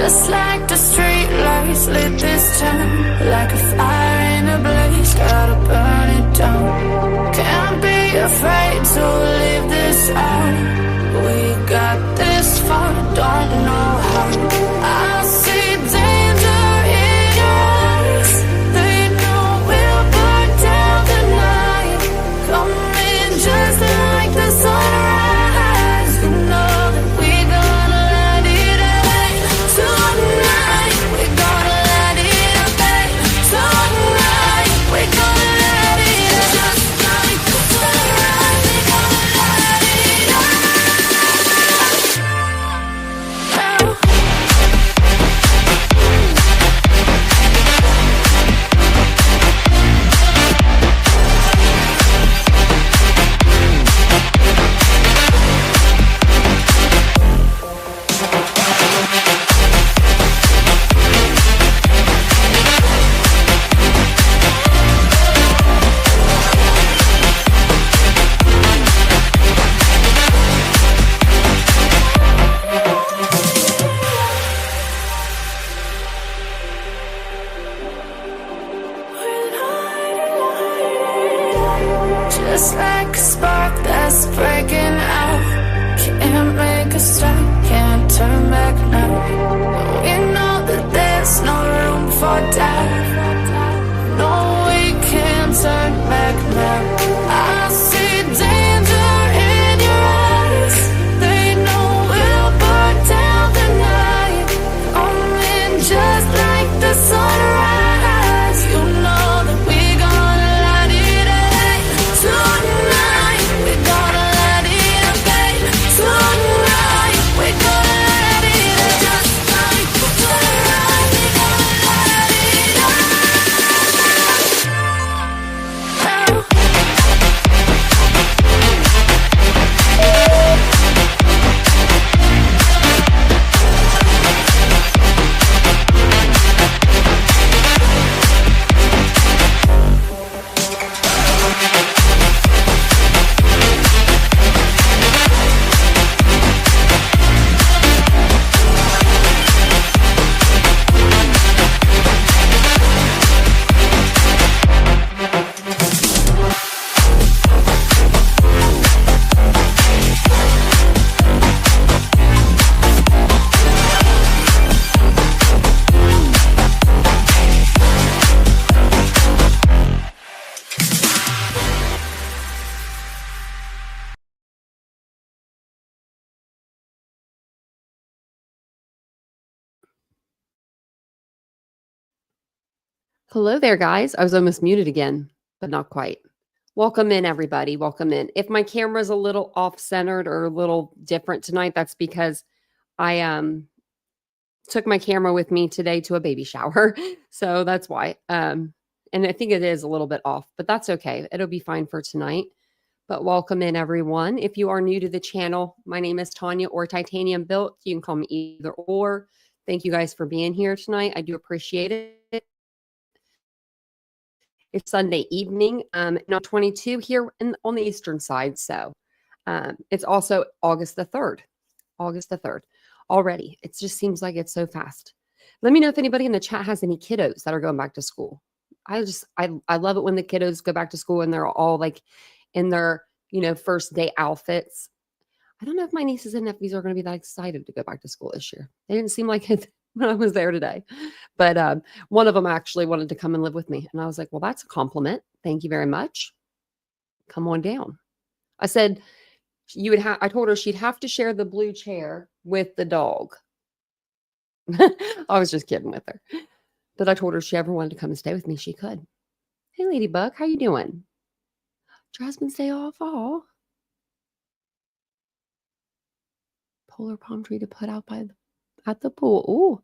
Just like the street lights lit this town, like a fire in a blaze, gotta burn it down. Can't be afraid to leave this out. We got this far, don't know how. I see danger in your eyes. They know we'll burn down the night. Coming just like the sunrise. You know that we're gonna let it out tonight. We're gonna let it out tonight. We're gonna let it out just like the sunrise. We're gonna let it out. Just like a spark that's breaking out. Can't make a stop, can't turn back now. We know that there's no room for doubt. No, we can't turn back now. I see danger in your eyes. They know we'll burn down the night. Coming just like the sunrise. You know that we're gonna let it out tonight. We're gonna let it out tonight. We're gonna let it out just like the sunrise. We're gonna let it out. Hello there, guys. I was almost muted again, but not quite. Welcome in, everybody. Welcome in. If my camera's a little off-centered or a little different tonight, that's because I took my camera with me today to a baby shower. So that's why. And I think it is a little bit off, but that's okay. It'll be fine for tonight. But welcome in, everyone. If you are new to the channel, my name is Tanya or Titanium Built. You can call me either or. Thank you guys for being here tonight. I do appreciate it. It's Sunday evening, not 22 here on the Eastern side. So it's also August the 3rd. August the 3rd already. It just seems like it's so fast. Let me know if anybody in the chat has any kiddos that are going back to school. I love it when the kiddos go back to school and they're all like in their, first day outfits. I don't know if my nieces and nephews are going to be that excited to go back to school this year. They didn't seem like it when I was there today. But one of them actually wanted to come and live with me. And I was like, well, that's a compliment. Thank you very much. Come on down. I said, I told her she'd have to share the blue chair with the dog. I was just kidding with her. But I told her if she ever wanted to come and stay with me, she could. Hey, Ladybug, how you doing? Your husband's day off? Oh. Polar palm tree to put out at the pool. Ooh.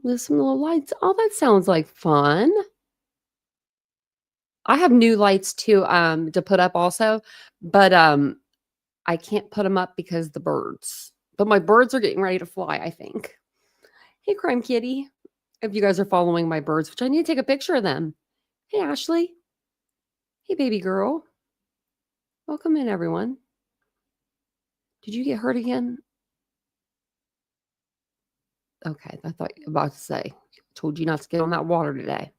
With some little lights. Oh, that sounds like fun. I have new lights to put up also, but I can't put them up because the birds. But my birds are getting ready to fly, I think. Hey, Crime Kitty. If you guys are following my birds, which I need to take a picture of them. Hey, Ashley. Hey, baby girl. Welcome in, everyone. Did you get hurt again? Okay, I thought you were about to say, told you not to get on that water today.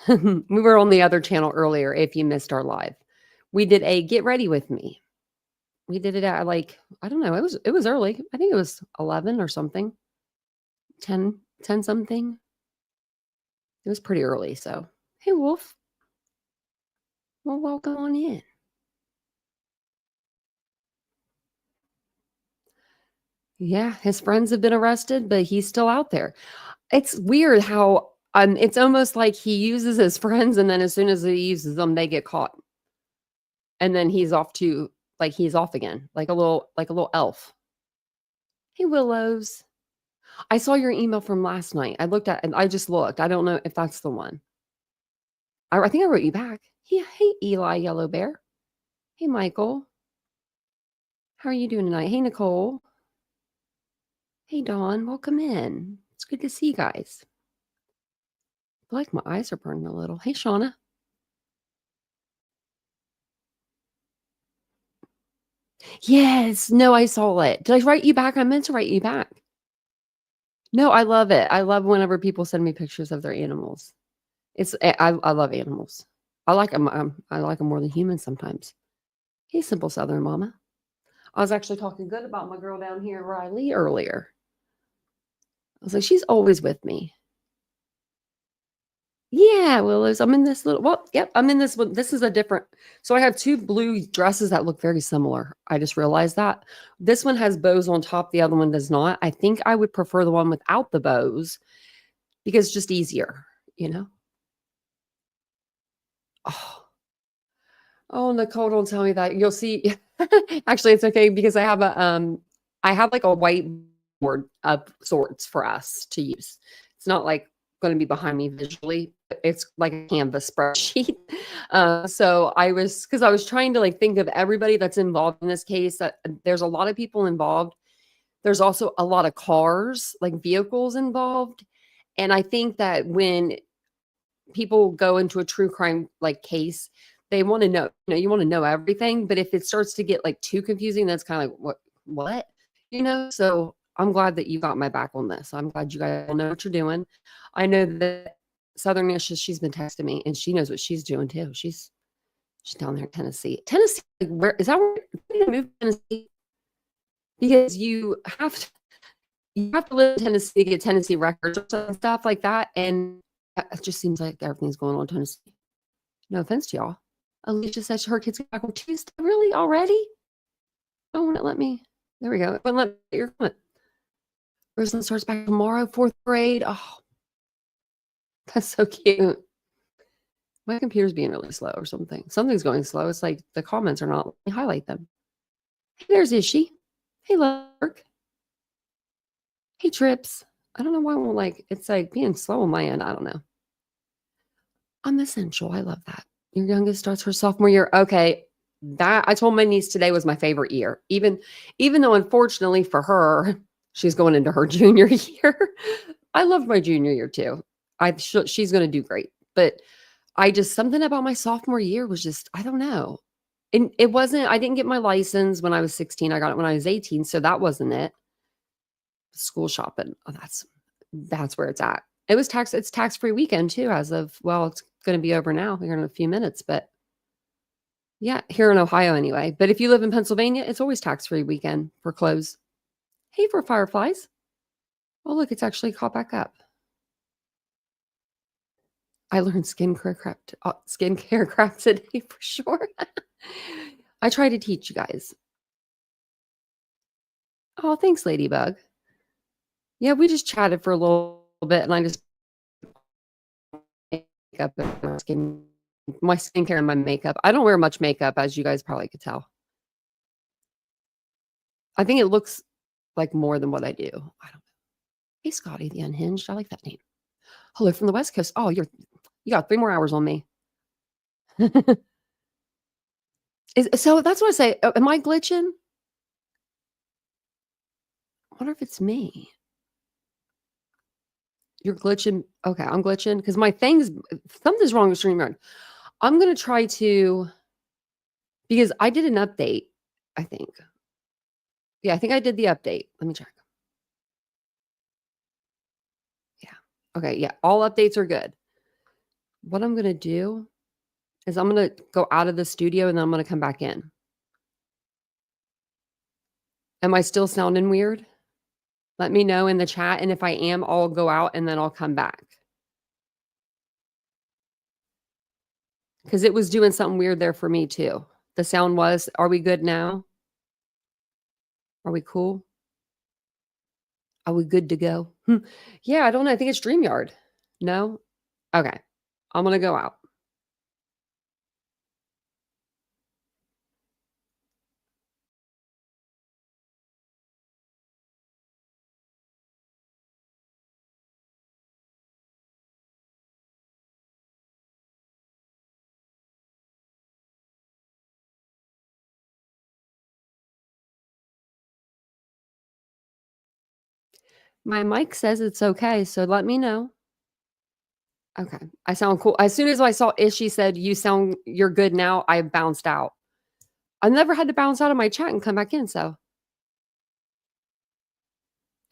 We were on the other channel earlier if you missed our live. We did a get ready with me. We did it at like, I don't know, it was early. I think it was 11 or something. 10 something. It was pretty early, so hey Wolf. Well, welcome on in. Yeah, his friends have been arrested, but he's still out there. It's weird how it's almost like he uses his friends, and then as soon as he uses them, they get caught. And then he's off to he's off again, like a little elf. Hey Willows. I saw your email from last night. I just looked. I don't know if that's the one. I think I wrote you back. Yeah, hey Eli Yellow Bear. Hey Michael. How are you doing tonight? Hey Nicole. Hey Dawn, welcome in. It's good to see you guys. I feel like my eyes are burning a little. Hey Shauna. Yes. No, I saw it. Did I write you back? I meant to write you back. No, I love it. I love whenever people send me pictures of their animals. I love animals. I like them. I like them more than humans sometimes. Hey, simple Southern mama. I was actually talking good about my girl down here, Riley, earlier. I was like, she's always with me. Yeah, Willows. I'm in this yep, I'm in this one. This is a different. So I have two blue dresses that look very similar. I just realized that. This one has bows on top. The other one does not. I think I would prefer the one without the bows because it's just easier, you know? Oh, oh, Nicole, don't tell me that. You'll see. Actually, it's okay because I have I have like a whiteboard of sorts for us to use. It's not like going to be behind me visually. It's like a Canvas spreadsheet. So because I was trying to like think of everybody that's involved in this case. That there's a lot of people involved. There's also a lot of cars, like vehicles involved. And I think that when people go into a true crime like case, they want to know, you want to know everything. But if it starts to get like too confusing, that's kind of like, what, So I'm glad that you got my back on this. I'm glad you guys know what you're doing. I know that Southern Isha, she's been texting me and she knows what she's doing too. She's down there in Tennessee. Tennessee, where is that? Where you move to Tennessee? Because you have to live in Tennessee to get Tennessee records or stuff like that. And it just seems like everything's going on in Tennessee. No offense to y'all. Alicia says her kids get back on Tuesday. Really? Already? Oh, won't it let me? There we go. It wouldn't let me. Your comment. Roslyn starts back tomorrow, 4th grade. Oh, that's so cute. My computer's being really slow or something. Something's going slow. It's like the comments are not. Let me highlight them. Hey, there's Ishi. Hey, Lurk. Hey, Trips. I don't know why I won't it's like being slow on my end. I don't know. I'm essential. I love that. Your youngest starts her sophomore year. Okay. That I told my niece today was my favorite year. Even though unfortunately for her, she's going into her junior year. I loved my junior year too. She's going to do great. But something about my sophomore year was just, I don't know. And I didn't get my license when I was 16. I got it when I was 18. So that wasn't it. School shopping. Oh, that's where it's at. It's tax-free weekend too, as of, it's going to be over now here in a few minutes, but yeah, here in Ohio anyway. But if you live in Pennsylvania, it's always tax-free weekend for clothes. Hey, for fireflies. Oh, look, it's actually caught back up. I learned skincare crap today for sure. I try to teach you guys. Oh, thanks, Ladybug. Yeah, we just chatted for a little bit, and I just makeup and my skincare and my makeup. I don't wear much makeup, as you guys probably could tell. I think it looks like more than what I do. I don't know. Hey, Scotty, the Unhinged. I like that name. Hello from the West Coast. Oh, you got 3 more hours on me. So that's what I say. Am I glitching? I wonder if it's me. You're glitching. Okay, I'm glitching because something's wrong with StreamYard. I'm going to try because I did an update, I think. Yeah, I think I did the update. Let me check. Okay, yeah, all updates are good. What I'm going to do is I'm going to go out of the studio and then I'm going to come back in. Am I still sounding weird? Let me know in the chat, and if I am, I'll go out and then I'll come back. Because it was doing something weird there for me too. The sound was, are we good now? Are we cool? Are we good to go? Yeah, I don't know. I think it's StreamYard. No? Okay. I'm going to go out. My mic says it's okay, so let me know. Okay. I sound cool. As soon as I saw Ishii said, you're good now, I bounced out. I never had to bounce out of my chat and come back in, so.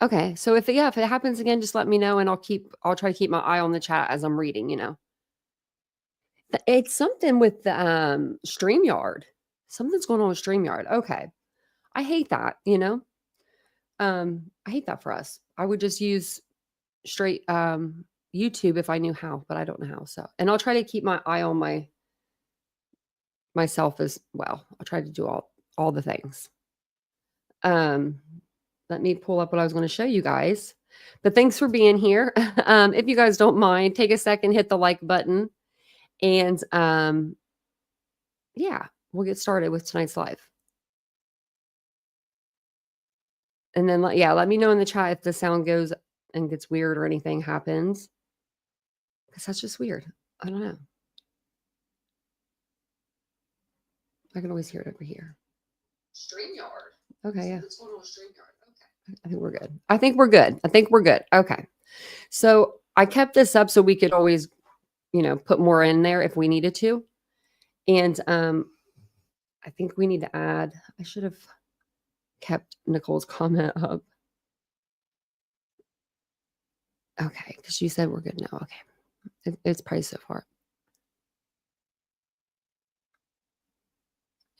Okay. So if it happens again, just let me know and I'll try to keep my eye on the chat as I'm reading, you know. It's something with the StreamYard. Something's going on with StreamYard. Okay. I hate that, you know. I hate that for us. I would just use straight YouTube if I knew how, but I don't know how. So, and I'll try to keep my eye on myself as well. I'll try to do all the things. Let me pull up what I was going to show you guys. But thanks for being here. If you guys don't mind, take a second, hit the like button, and yeah, we'll get started with tonight's live. And then let me know in the chat if the sound goes and gets weird or anything happens. Because that's just weird. I don't know. I can always hear it over here. StreamYard. Okay, yeah. What's going on with StreamYard? Okay. I think we're good. I think we're good. Okay. So I kept this up so we could always, put more in there if we needed to. And I think we need to add, I should have kept Nicole's comment up. Okay, because she said we're good now. Okay. It's probably so far.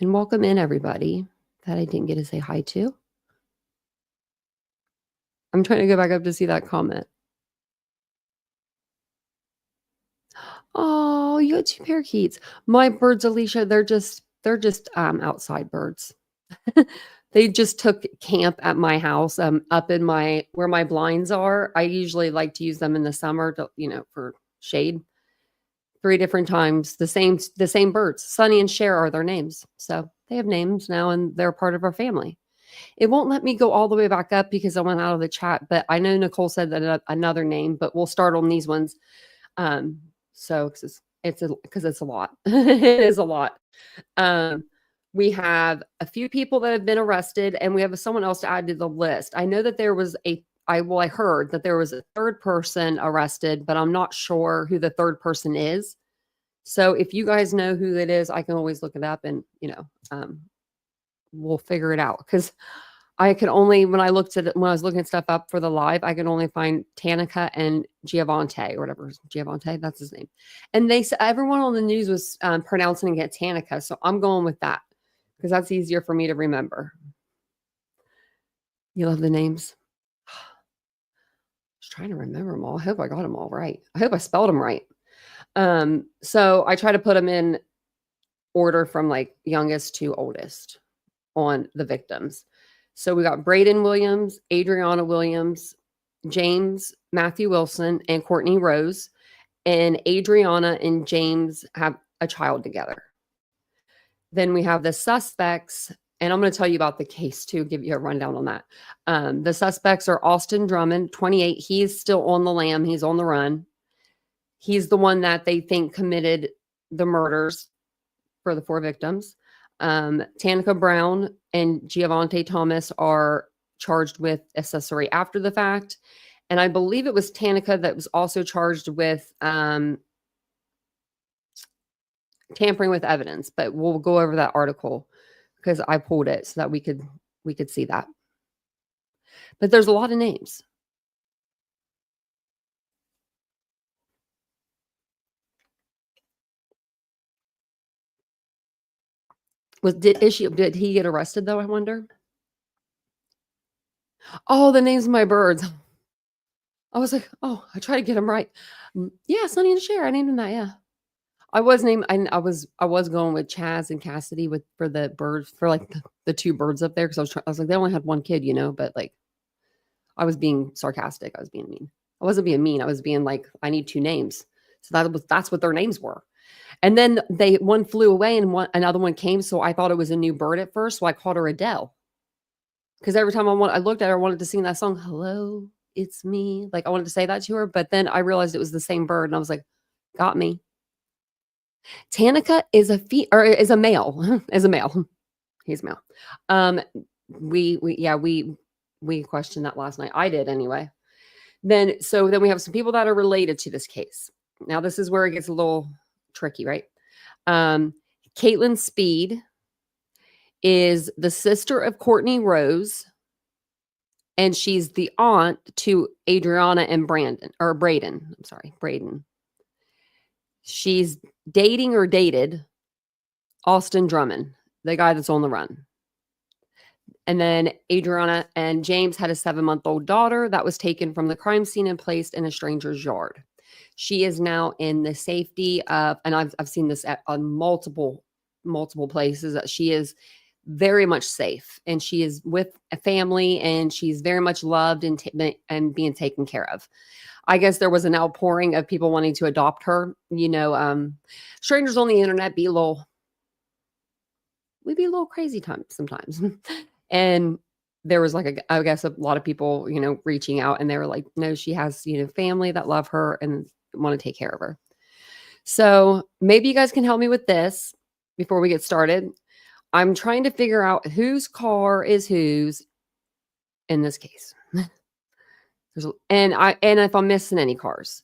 And welcome in everybody that I didn't get to say hi to. I'm trying to go back up to see that comment. Oh, you got 2 parakeets. My birds, Alicia, they're just outside birds. They just took camp at my house, up in where my blinds are. I usually like to use them in the summer to, for shade. 3 different times, the same birds. Sunny and Cher are their names. So they have names now and they're part of our family. It won't let me go all the way back up because I went out of the chat, but I know Nicole said that another name, but we'll start on these ones. So it's a lot. It is a lot. We have a few people that have been arrested and we have someone else to add to the list. I know that there was I heard that there was a 3rd person arrested, but I'm not sure who the 3rd person is. So if you guys know who it is, I can always look it up and, we'll figure it out. Because I could only, when I was looking stuff up for the live, I could only find Tanaka and Giovonte or whatever. Giovonte, that's his name. And they said everyone on the news was pronouncing it Tanaka. So I'm going with that because that's easier for me to remember. You love the names? I was trying to remember them all. I hope I got them all right. I hope I spelled them right. So I try to put them in order from youngest to oldest on the victims. So we got Braden Williams, Adriana Williams, James Matthew Wilson, and Courtney Rose. And Adriana and James have a child together. Then we have the suspects, and I'm going to tell you about the case too, give you a rundown on that. The suspects are Austin Drummond, 28. He's still on the lam. He's on the run. He's the one that they think committed the murders for the 4 victims. Tanaka Brown and Giovonte Thomas are charged with accessory after the fact. And I believe it was Tanaka that was also charged with tampering with evidence, but we'll go over that article because I pulled it so that we could see that. But there's a lot of names. Did he get arrested though, I wonder? Oh, the names of my birds. I was like, oh, I try to get them right. Yeah, Sonny and Cher. I named him that. Yeah, I was named. I was going with Chaz and Cassidy for the birds for like the two birds up there because I was like they only had one kid, but like I was being sarcastic. I was being mean. I wasn't being mean. I was being like I need two names. So that's what their names were. And then one flew away and another one came. So I thought it was a new bird at first. So I called her Adele. Because every time I looked at her, I wanted to sing that song, Hello, It's Me. Like I wanted to say that to her. But then I realized it was the same bird. And I was like, got me. Tanaka is is a male. Is a male. He's male. We questioned that last night. I did anyway. Then we have some people that are related to this case. Now this is where it gets a little tricky, right? Caitlin Speed is the sister of Courtney Rose, and she's the aunt to Adriana and Braden. I'm sorry, Braden. She's dating or dated Austin Drummond, the guy that's on the run. And then Adriana and James had a 7-month-old daughter that was taken from the crime scene and placed in a stranger's yard. She is now in the safety of, and I've seen this on multiple places, that she is very much safe and she is with a family and she's very much loved and being taken care of. I guess there was an outpouring of people wanting to adopt her. Strangers on the internet we'd be a little crazy sometimes. And there was I guess a lot of people, reaching out, and they were like, no, she has, family that love her and want to take care of her. So maybe you guys can help me with this before we get started. I'm trying to figure out whose car is whose in this case. And if I'm missing any cars.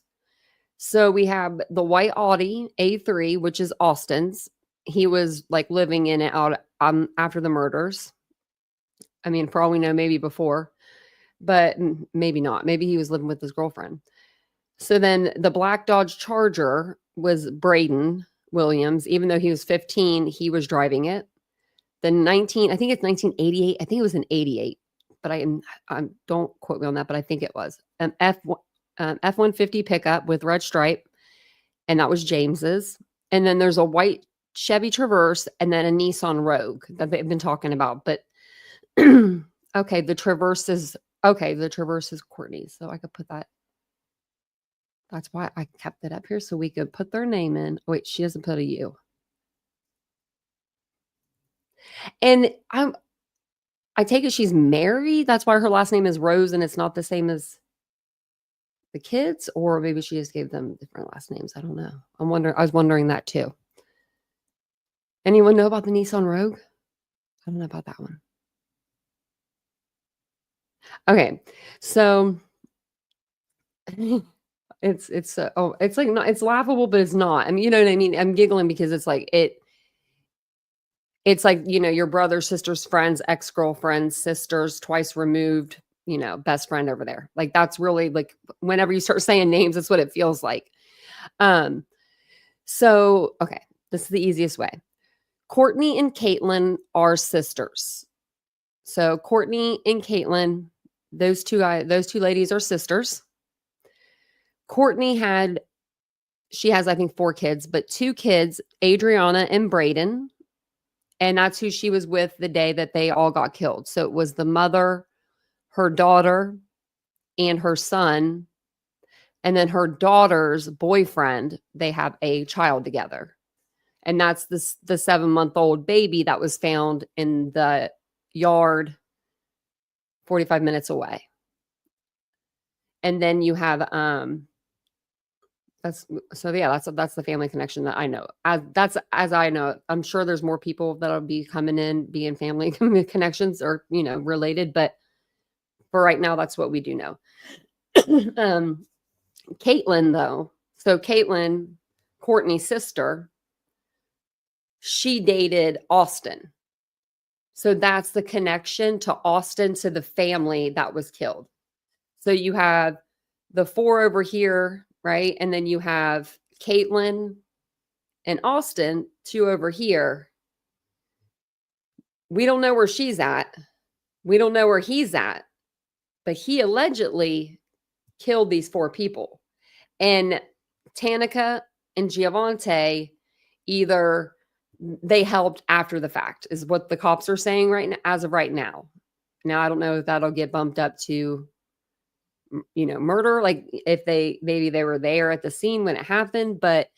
So we have the white Audi A3, which is Austin's. He was like living in it out after the murders. I mean, for all we know, maybe before, but maybe not. Maybe he was living with his girlfriend. So then the black Dodge Charger was Braden Williams. Even though he was 15, he was driving it. I think it's 1988. I think it was an 88, but I don't quote me on that, but I think it was an F-150 pickup with red stripe. And that was James's. And then there's a white Chevy Traverse and then a Nissan Rogue that they've been talking about. But okay, the Traverse is Courtney's. So I could put that. That's why I kept it up here so we could put their name in. Wait, she doesn't put a U. And I take it she's married. That's why her last name is Rose and it's not the same as the kids, or maybe she just gave them different last names. I don't know. I was wondering that too. Anyone know about the Nissan Rogue? I don't know about that one. Okay, so it's laughable, but it's not. I mean, you know what I mean? I'm giggling because it's like your brother, sister's friends, ex-girlfriends, sisters, twice removed, best friend over there. Like that's really like whenever you start saying names, that's what it feels like. So okay, this is the easiest way. Courtney and Caitlin are sisters. So Courtney and Caitlin, those two ladies are sisters. Courtney she has, I think, 4 kids, but 2 kids, Adriana and Braden. And that's who she was with the day that they all got killed. So it was the mother, her daughter, and her son. And then her daughter's boyfriend, they have a child together. And that's the 7-month-old baby that was found in the yard 45 minutes away. And then you have that's the family connection that I know. As I know. I'm sure there's more people that'll be coming in, being family connections or related, but for right now, that's what we do know. Caitlin, though, so Caitlin, Courtney's sister, she dated Austin. So that's the connection to Austin, to the family that was killed. So you have the 4 over here, right? And then you have Caitlin and Austin, 2 over here. We don't know where she's at. We don't know where he's at. But he allegedly killed these 4 people. And Tanaka and Giovonte either they helped after the fact is what the cops are saying right now, as of right now. Now, I don't know if that'll get bumped up to, murder, like if maybe they were there at the scene when it happened, but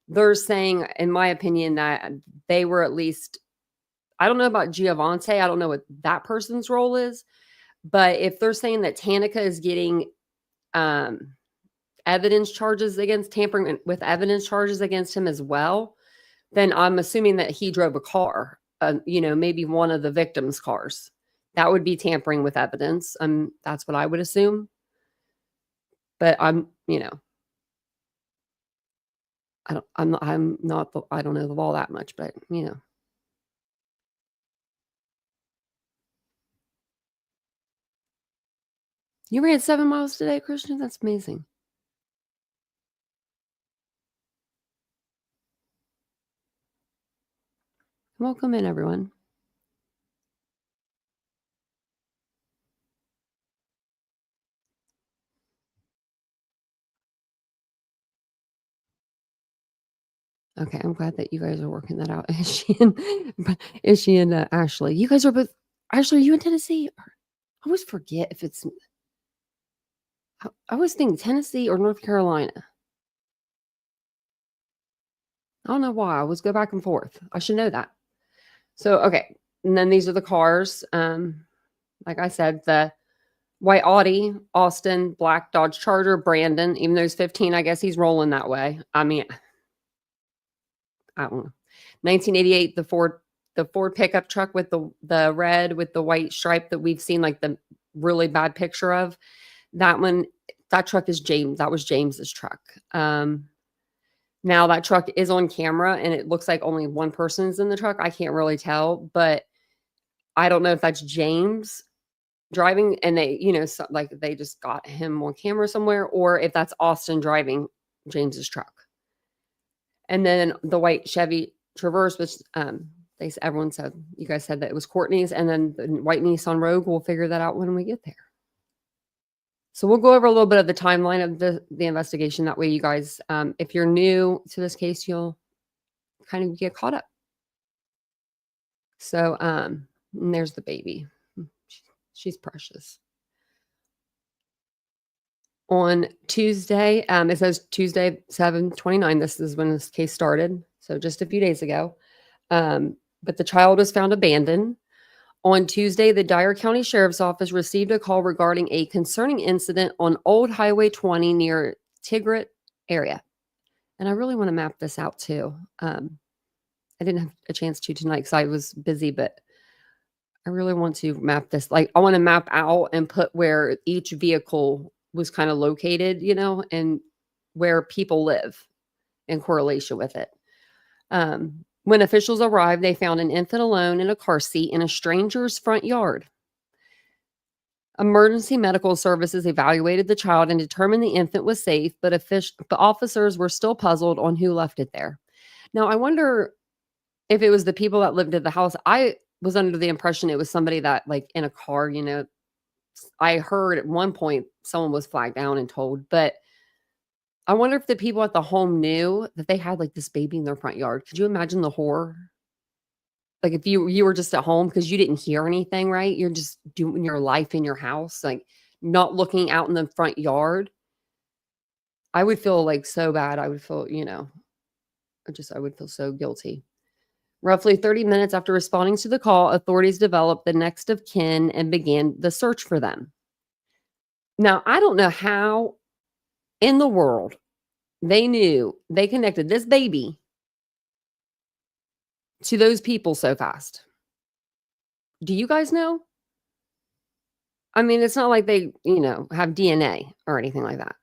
they're saying, in my opinion, that they were at least, I don't know about Giovonte. I don't know what that person's role is, but if they're saying that Tanaka is getting evidence charges against tampering with evidence charges against him as well, then I'm assuming that he drove a car, maybe one of the victims' cars. That would be tampering with evidence. That's what I would assume. But I don't know the law that much, but You ran 7 miles today, Christian? That's amazing. Welcome in, everyone. Okay, I'm glad that you guys are working that out. Is she and Ashley? You guys are both. Ashley, are you in Tennessee? I always forget if it's. I always think Tennessee or North Carolina. I don't know why. I always go back and forth. I should know that. So, okay. And then these are the cars. Like I said, the white Audi, Austin, black Dodge Charger, Brandon. Even though he's 15, I guess he's rolling that way. I mean, I don't know. 1988, the Ford pickup truck with the red with the white stripe that we've seen like the really bad picture of. That truck is James. That was James's truck. Now that truck is on camera and it looks like only one person's in the truck. I can't really tell, but I don't know if that's James driving and they, like they just got him on camera somewhere, or if that's Austin driving James's truck. And then the white Chevy Traverse, which everyone said, you guys said that it was Courtney's, and then the white Nissan Rogue. We'll figure that out when we get there. So we'll go over a little bit of the timeline of the investigation. That way you guys, if you're new to this case, you'll kind of get caught up. So and there's the baby. She's precious. On Tuesday, it says Tuesday, 7/29. This is when this case started. So just a few days ago. But the child was found abandoned. On Tuesday, the Dyer County Sheriff's Office received a call regarding a concerning incident on Old Highway 20 near Tigrit area. And I really want to map this out too. I didn't have a chance to tonight because I was busy, but I really want to map this. Like, I want to map out and put where each vehicle was kind of located, and where people live in correlation with it. When officials arrived, they found an infant alone in a car seat in a stranger's front yard. Emergency medical services evaluated the child and determined the infant was safe, but officers were still puzzled on who left it there. Now, I wonder if it was the people that lived at the house. I was under the impression it was somebody that, like, in a car, I heard at one point someone was flagged down and told, but I wonder if the people at the home knew that they had like this baby in their front yard. Could you imagine the horror? Like if you were just at home because you didn't hear anything, right? You're just doing your life in your house, like not looking out in the front yard. I would feel like so bad. I would feel, I would feel so guilty. Roughly 30 minutes after responding to the call, authorities developed the next of kin and began the search for them. Now, I don't know how in the world they connected this baby to those people so fast. Do you guys know? I mean, it's not like they, have DNA or anything like that.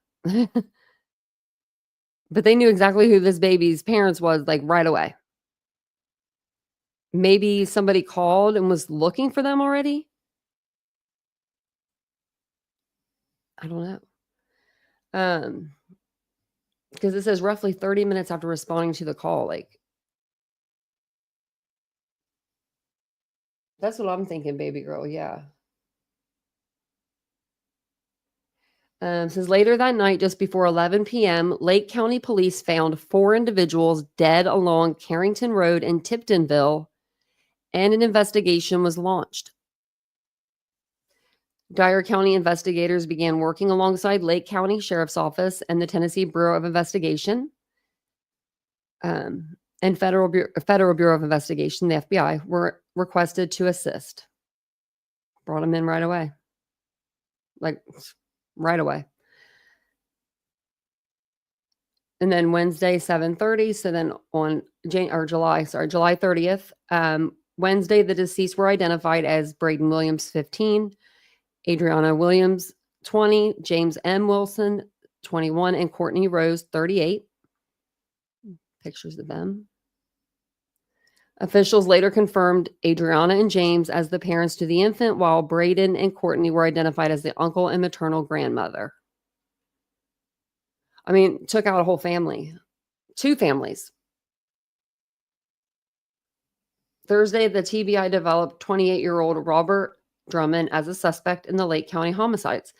But they knew exactly who this baby's parents was, like, right away. Maybe somebody called and was looking for them already? I don't know. Because it says roughly 30 minutes after responding to the call, like, That's what I'm thinking, baby girl. Yeah. Says later that night, just before 11 p.m., Lake County police found 4 individuals dead along Carrington Road in Tiptonville, and an investigation was launched. Dyer County investigators began working alongside Lake County Sheriff's Office and the Tennessee Bureau of Investigation, and Federal Bureau of Investigation, the FBI, were requested to assist. Brought them in right away. Like, right away. And then Wednesday, 7:30. So then on July 30th, Wednesday, the deceased were identified as Braden Williams, 15, Adriana Williams, 20, James M. Wilson, 21, and Courtney Rose, 38. Pictures of them. Officials later confirmed Adriana and James as the parents to the infant, while Braden and Courtney were identified as the uncle and maternal grandmother. I mean, took out a whole family. 2 families. Thursday, the TBI developed 28-year-old Robert Drummond as a suspect in the Lake County homicides.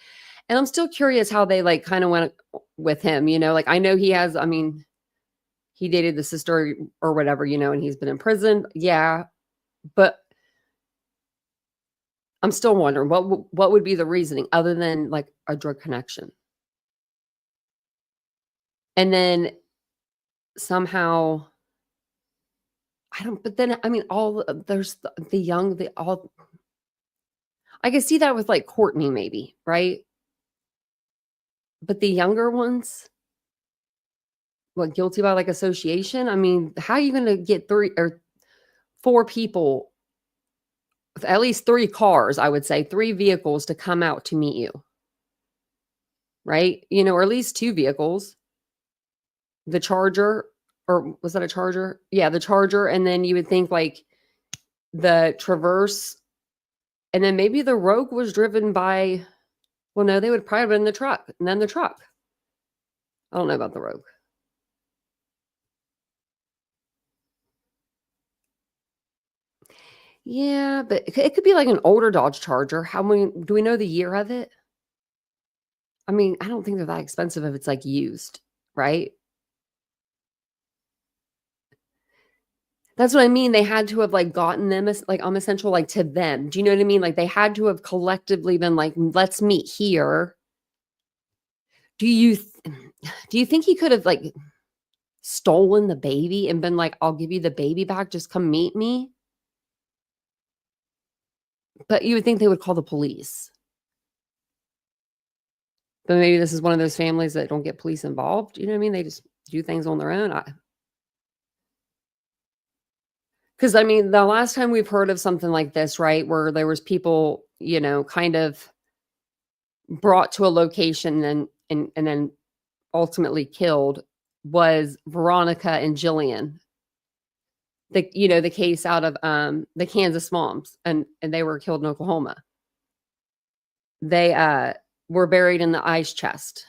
And I'm still curious how they like kind of went with him, you know, like I know he has, I mean, he dated the sister or whatever, you know, and he's been in prison. Yeah. But I'm still wondering what would be the reasoning other than like a drug connection. And then somehow but then I mean, there's the young, I can see that with like Courtney maybe, right? But the younger ones, what, guilty by like association? I mean, how are you going to get 3 or 4 people, at least 3 cars, I would say, 3 vehicles to come out to meet you? Right? You know, or at least 2 vehicles. The Charger, or was that a Charger? Yeah, the Charger. And then you would think like the Traverse. And then maybe the Rogue was driven by, well, no, they would probably have been in the truck. And then the truck. I don't know about the Rogue. Yeah, but it could be like an older Dodge Charger. How many, do we know the year of it? I mean, I don't think they're that expensive if it's like used, right? That's what I mean. They had to have like gotten them as like essential, like to them. Do you know what I mean? Like they had to have collectively been like, let's meet here. Do you think he could have like stolen the baby and been like, I'll give you the baby back, just come meet me? But you would think they would call the police. But maybe this is one of those families that don't get police involved. You know what I mean? They just do things on their own. Because I mean, the last time we've heard of something like this, right, where there was people, you know, kind of brought to a location and then ultimately killed, was Veronica and Jillian. The case out of the Kansas moms, and they were killed in Oklahoma. They were buried in the ice chest,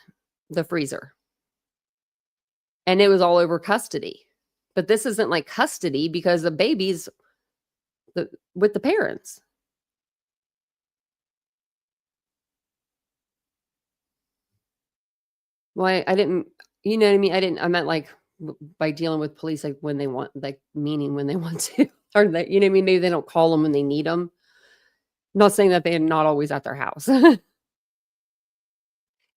the freezer. And it was all over custody. But this isn't like custody because the baby's with the parents. Well, I didn't, you know what I mean? I meant like by dealing with police, like when they want, like meaning when they want to, or that, you know what I mean? Maybe they don't call them when they need them. I'm not saying that they're not always at their house.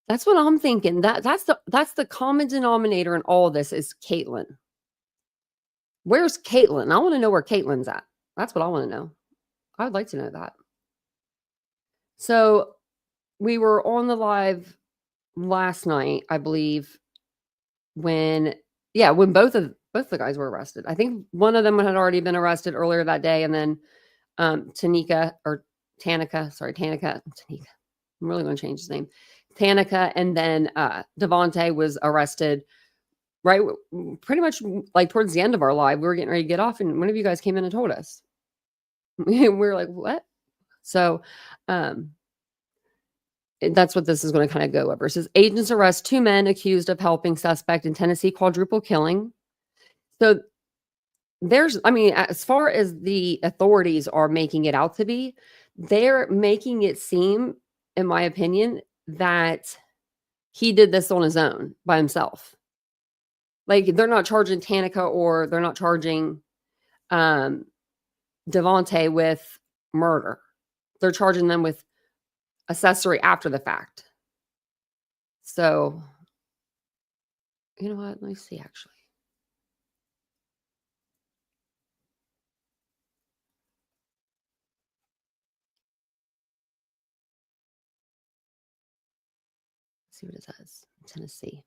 That's what I'm thinking. That's the common denominator in all of this is Caitlin. Where's Caitlin? I want to know where Caitlin's at. That's what I want to know. I would like to know that. So we were on the live last night, I believe, when both the guys were arrested. I think one of them had already been arrested earlier that day, and then Tanaka. I'm really going to change his name. Tanaka, and then Giovonte was arrested right pretty much like towards the end of our live. We were getting ready to get off, and one of you guys came in and told us. We were like, what? So that's what this is going to kind of go over. It says agents arrest 2 men accused of helping suspect in Tennessee quadruple killing. So I mean, as far as the authorities are making it out to be, they're making it seem, in my opinion, that he did this on his own by himself. Like, they're not charging Tanaka or they're not charging Giovonte with murder. They're charging them with accessory after the fact. So, you know what? Let me see, actually. Let's see what it says. Tennessee.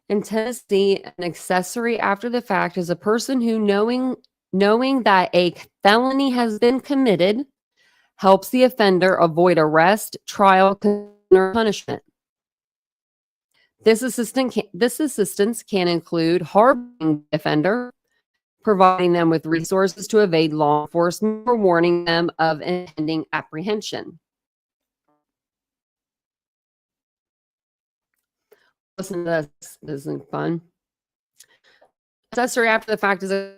In Tennessee, an accessory after the fact is a person who, knowing that a felony has been committed, helps the offender avoid arrest, trial, or punishment. This assistance can include harboring the offender, providing them with resources to evade law enforcement, or warning them of impending apprehension. Listen to this. This isn't fun. Accessory after the fact is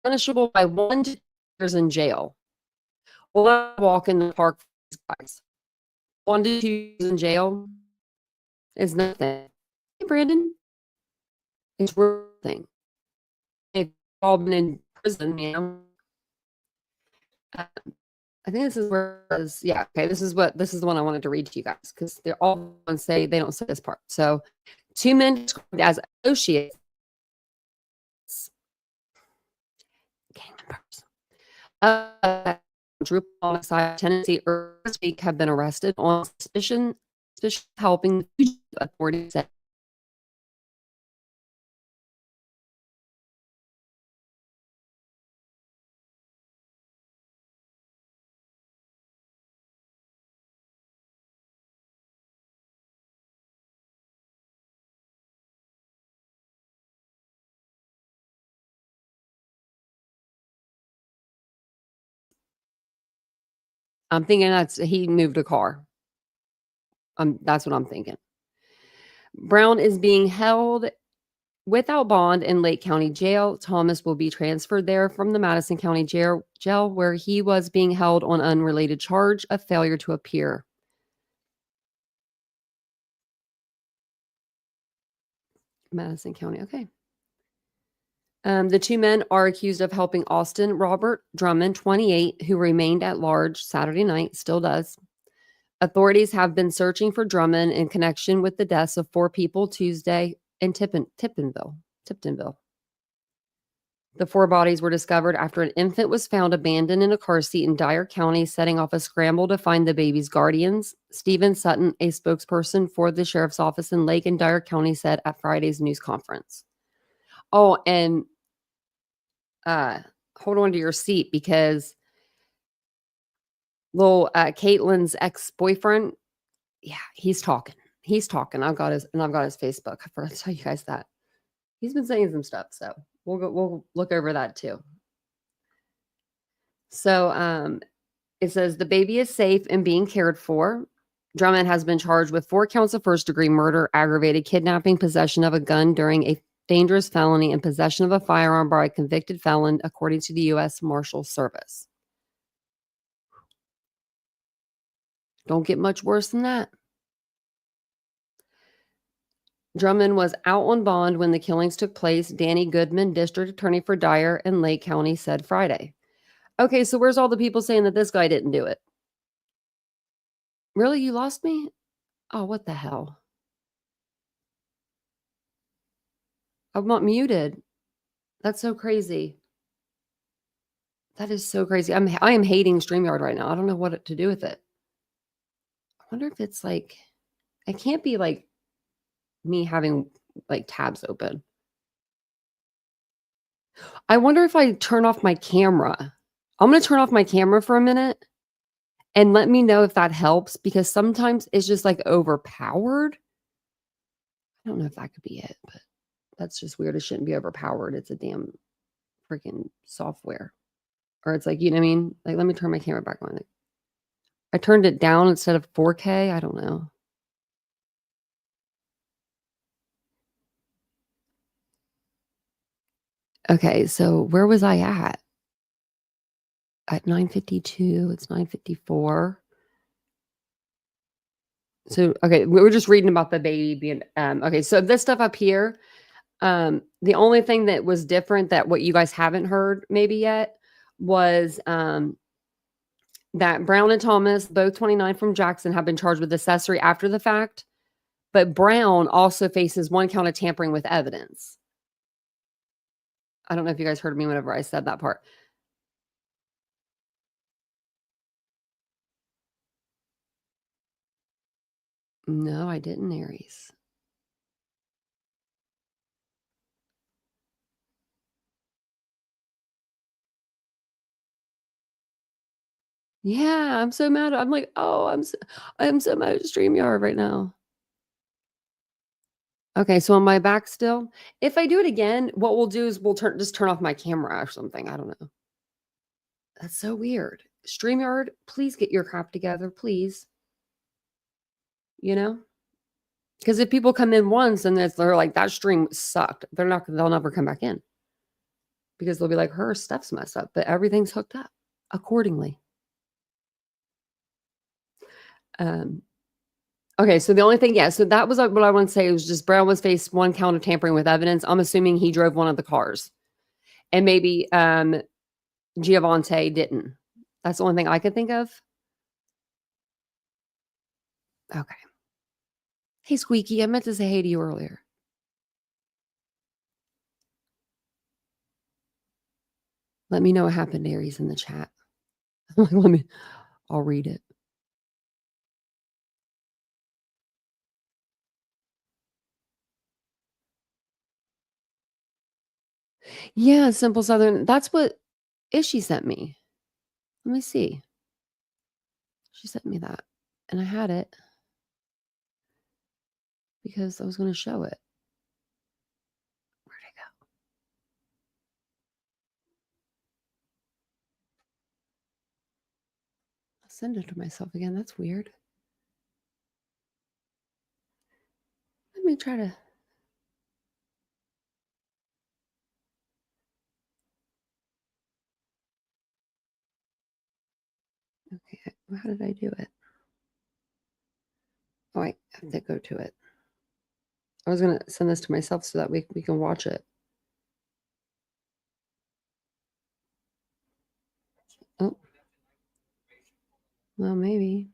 punishable by 1 to 2 years in jail. Or walk in the park for these guys. 1 to 2 years in jail is nothing. Hey, Brandon. It's real thing. They've all been in prison, you know. I think this is where it was, yeah, okay, this is the one I wanted to read to you guys, because they're all say they don't say this part. So 2 men described as associates, gang members, quadruple homicide, Tennessee, this week have been arrested on suspicion of helping the fugitive, authorities said. I'm thinking he moved a car. That's what I'm thinking. Brown is being held without bond in Lake County Jail. Thomas will be transferred there from the Madison County Jail, where he was being held on unrelated charge of failure to appear. Madison County, okay. The 2 men are accused of helping Austin Robert Drummond, 28, who remained at large Saturday night, still does. Authorities have been searching for Drummond in connection with the deaths of 4 people Tuesday in Tiptonville. The 4 bodies were discovered after an infant was found abandoned in a car seat in Dyer County, setting off a scramble to find the baby's guardians. Stephen Sutton, a spokesperson for the sheriff's office in Lake and Dyer County, said at Friday's news conference. Oh, and hold on to your seat, because little Caitlin's ex-boyfriend, yeah, he's talking. I've got his Facebook. I forgot to tell you guys that. He's been saying some stuff, so we'll look over that too. So it says the baby is safe and being cared for. Drummond has been charged with 4 counts of first-degree murder, aggravated kidnapping, possession of a gun during a dangerous felony, and possession of a firearm by a convicted felon, according to the U.S. Marshal Service. Don't get much worse than that. Drummond was out on bond when the killings took place, Danny Goodman, district attorney for Dyer and Lake County, said Friday. Okay, so where's all the people saying that this guy didn't do it? Really? You lost me? Oh, what the hell? I'm not muted. That's so crazy. That is so crazy. I am hating StreamYard right now. I don't know what to do with it. I wonder if it's like, it can't be like me having like tabs open. I wonder if I turn off my camera. I'm going to turn off my camera for a minute and let me know if that helps, because sometimes it's just like overpowered. I don't know if that could be it, but that's just weird. It shouldn't be overpowered. It's a damn freaking software. Or it's like, you know what I mean? Like, let me turn my camera back on. I turned it down instead of 4K. I don't know. Okay, so where was I at? At 9:52, it's 9:54. So, okay, we were just reading about the baby being, okay, so this stuff up here, the only thing that was different that what you guys haven't heard maybe yet was, that Brown and Thomas, both 29 from Jackson, have been charged with accessory after the fact, but Brown also faces 1 count of tampering with evidence. I don't know if you guys heard me whenever I said that part. No, I didn't, Aries. Yeah, I'm so mad. I'm like, "Oh, I'm so mad at StreamYard right now." Okay, so am I back still? If I do it again, what we'll do is we'll just turn off my camera or something. I don't know. That's so weird. StreamYard, please get your crap together, please. You know? Because if people come in once and they're like, that stream sucked, they'll never come back in. Because they'll be like, her stuff's messed up, but everything's hooked up accordingly. Okay, so the only thing, so that was what I want to say was just Brown was faced 1 count of tampering with evidence. I'm assuming he drove one of the cars. And maybe Giovonte didn't. That's the only thing I could think of. Okay. Hey, Squeaky, I meant to say hey to you earlier. Let me know what happened to Aries in the chat. I'll read it. Yeah, Simple Southern. That's what Ishi sent me. Let me see. She sent me that. And I had it because I was going to show it. Where'd it go? I'll send it to myself again. That's weird. Let me try to. Okay, how did I do it? Oh, I have to go to it. I was going to send this to myself so that we can watch it. Oh. Well, maybe.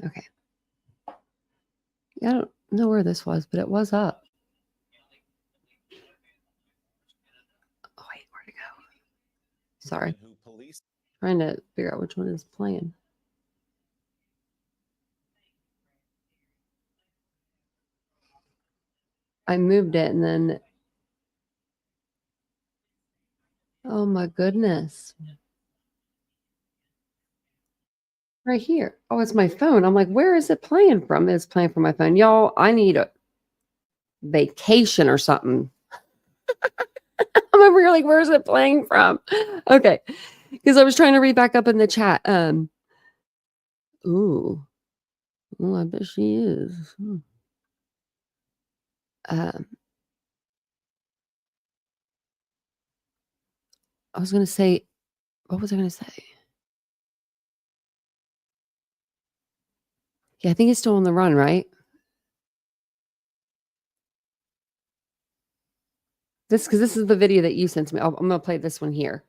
Okay. Yeah, I don't know where this was, but it was up. Oh, wait, where'd it go? Sorry. Trying to figure out which one is playing. I moved it and then. Oh my goodness. Right here. Oh, it's my phone. I'm like, where is it playing from? It's playing from my phone. Y'all, I need a vacation or something. I'm over here like, where's it playing from? Okay. Because I was trying to read back up in the chat. Ooh. Well, I bet she is. I was going to say, what was I going to say? Yeah, I think it's still on the run, right? Because this is the video that you sent to me. I'm going to play this one here.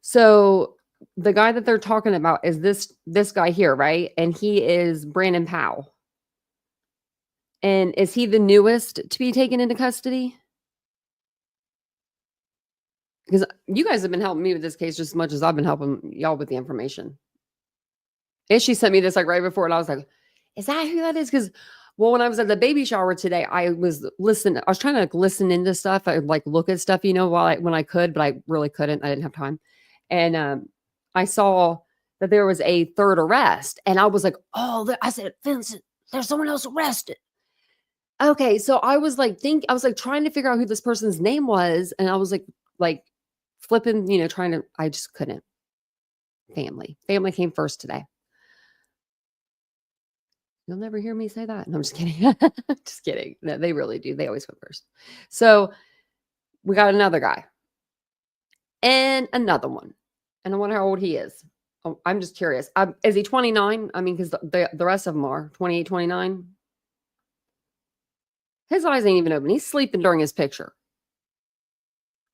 So the guy that they're talking about is this guy here, right? And he is Brandon Powell. And is he the newest to be taken into custody? Because you guys have been helping me with this case just as much as I've been helping y'all with the information. And she sent me this like right before, and I was like, is that who that is? Because, well, when I was at the baby shower today, I was listening. I was trying to like listen into stuff. I like look at stuff, when I could, but I really couldn't. I didn't have time. And I saw that there was a third arrest, and I was like, oh, I said, Vincent, there's someone else arrested. Okay, so I was like trying to figure out who this person's name was, and I was like flipping, trying to, I just couldn't. Family came first today. You'll never hear me say that. No, I'm just kidding. Just kidding. No, they really do. They always come first. So we got another guy and another one. And I wonder how old he is. Oh, I'm just curious. Is he 29? I mean, because the rest of them are 28, 29. His eyes ain't even open. He's sleeping during his picture.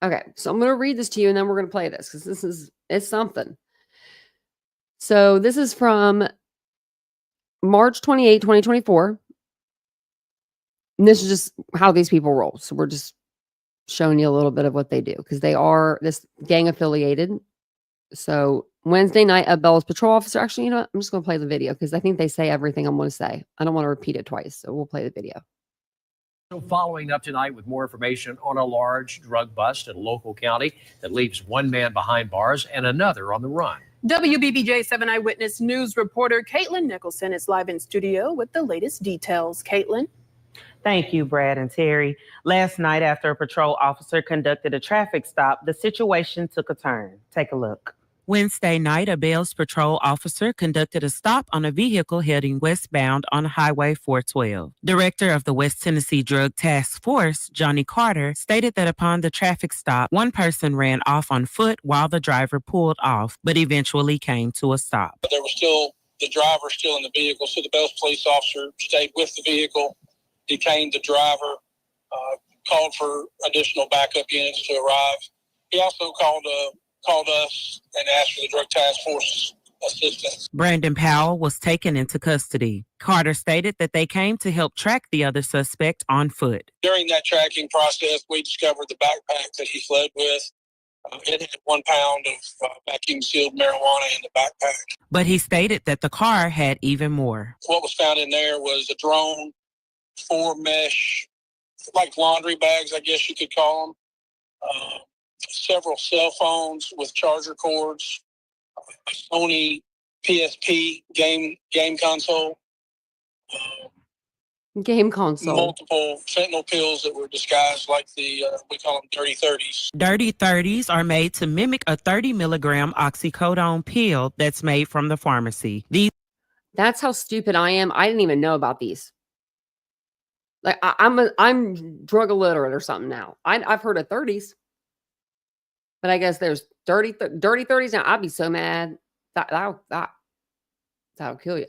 Okay, so I'm going to read this to you and then we're going to play this because it's something. So this is from March 28, 2024. And this is just how these people roll. So we're just showing you a little bit of what they do because they are this gang affiliated. So Wednesday night, a Bell's patrol officer. Actually, you know what? I'm just going to play the video because I think they say everything I'm going to say. I don't want to repeat it twice. So we'll play the video. So following up tonight with more information on a large drug bust in a local county that leaves one man behind bars and another on the run. WBBJ 7 Eyewitness News reporter Caitlin Nicholson is live in studio with the latest details. Caitlin. Thank you, Brad and Terry. Last night, after a patrol officer conducted a traffic stop, the situation took a turn. Take a look. Wednesday night, a Bells patrol officer conducted a stop on a vehicle heading westbound on Highway 412. Director of the West Tennessee Drug Task Force, Johnny Carter, stated that upon the traffic stop, one person ran off on foot while the driver pulled off, but eventually came to a stop. There was still the driver still in the vehicle, so the Bells police officer stayed with the vehicle, detained the driver, called for additional backup units to arrive. He also called us and asked for the drug task force's assistance. Brandon Powell was taken into custody. Carter stated that they came to help track the other suspect on foot. During that tracking process, we discovered the backpack that he fled with. It had 1 pound of vacuum sealed marijuana in the backpack. But he stated that the car had even more. What was found in there was a drone, 4 mesh, like laundry bags, I guess you could call them. Several cell phones with charger cords, a Sony PSP game console, multiple fentanyl pills that were disguised like we call them dirty 30s. Dirty 30s are made to mimic a 30 milligram oxycodone pill that's made from the pharmacy. That's how stupid I am. I didn't even know about these. Like I'm drug illiterate or something now. I've heard of 30s. But I guess there's dirty 30s now. I'd be so mad. That'll kill you.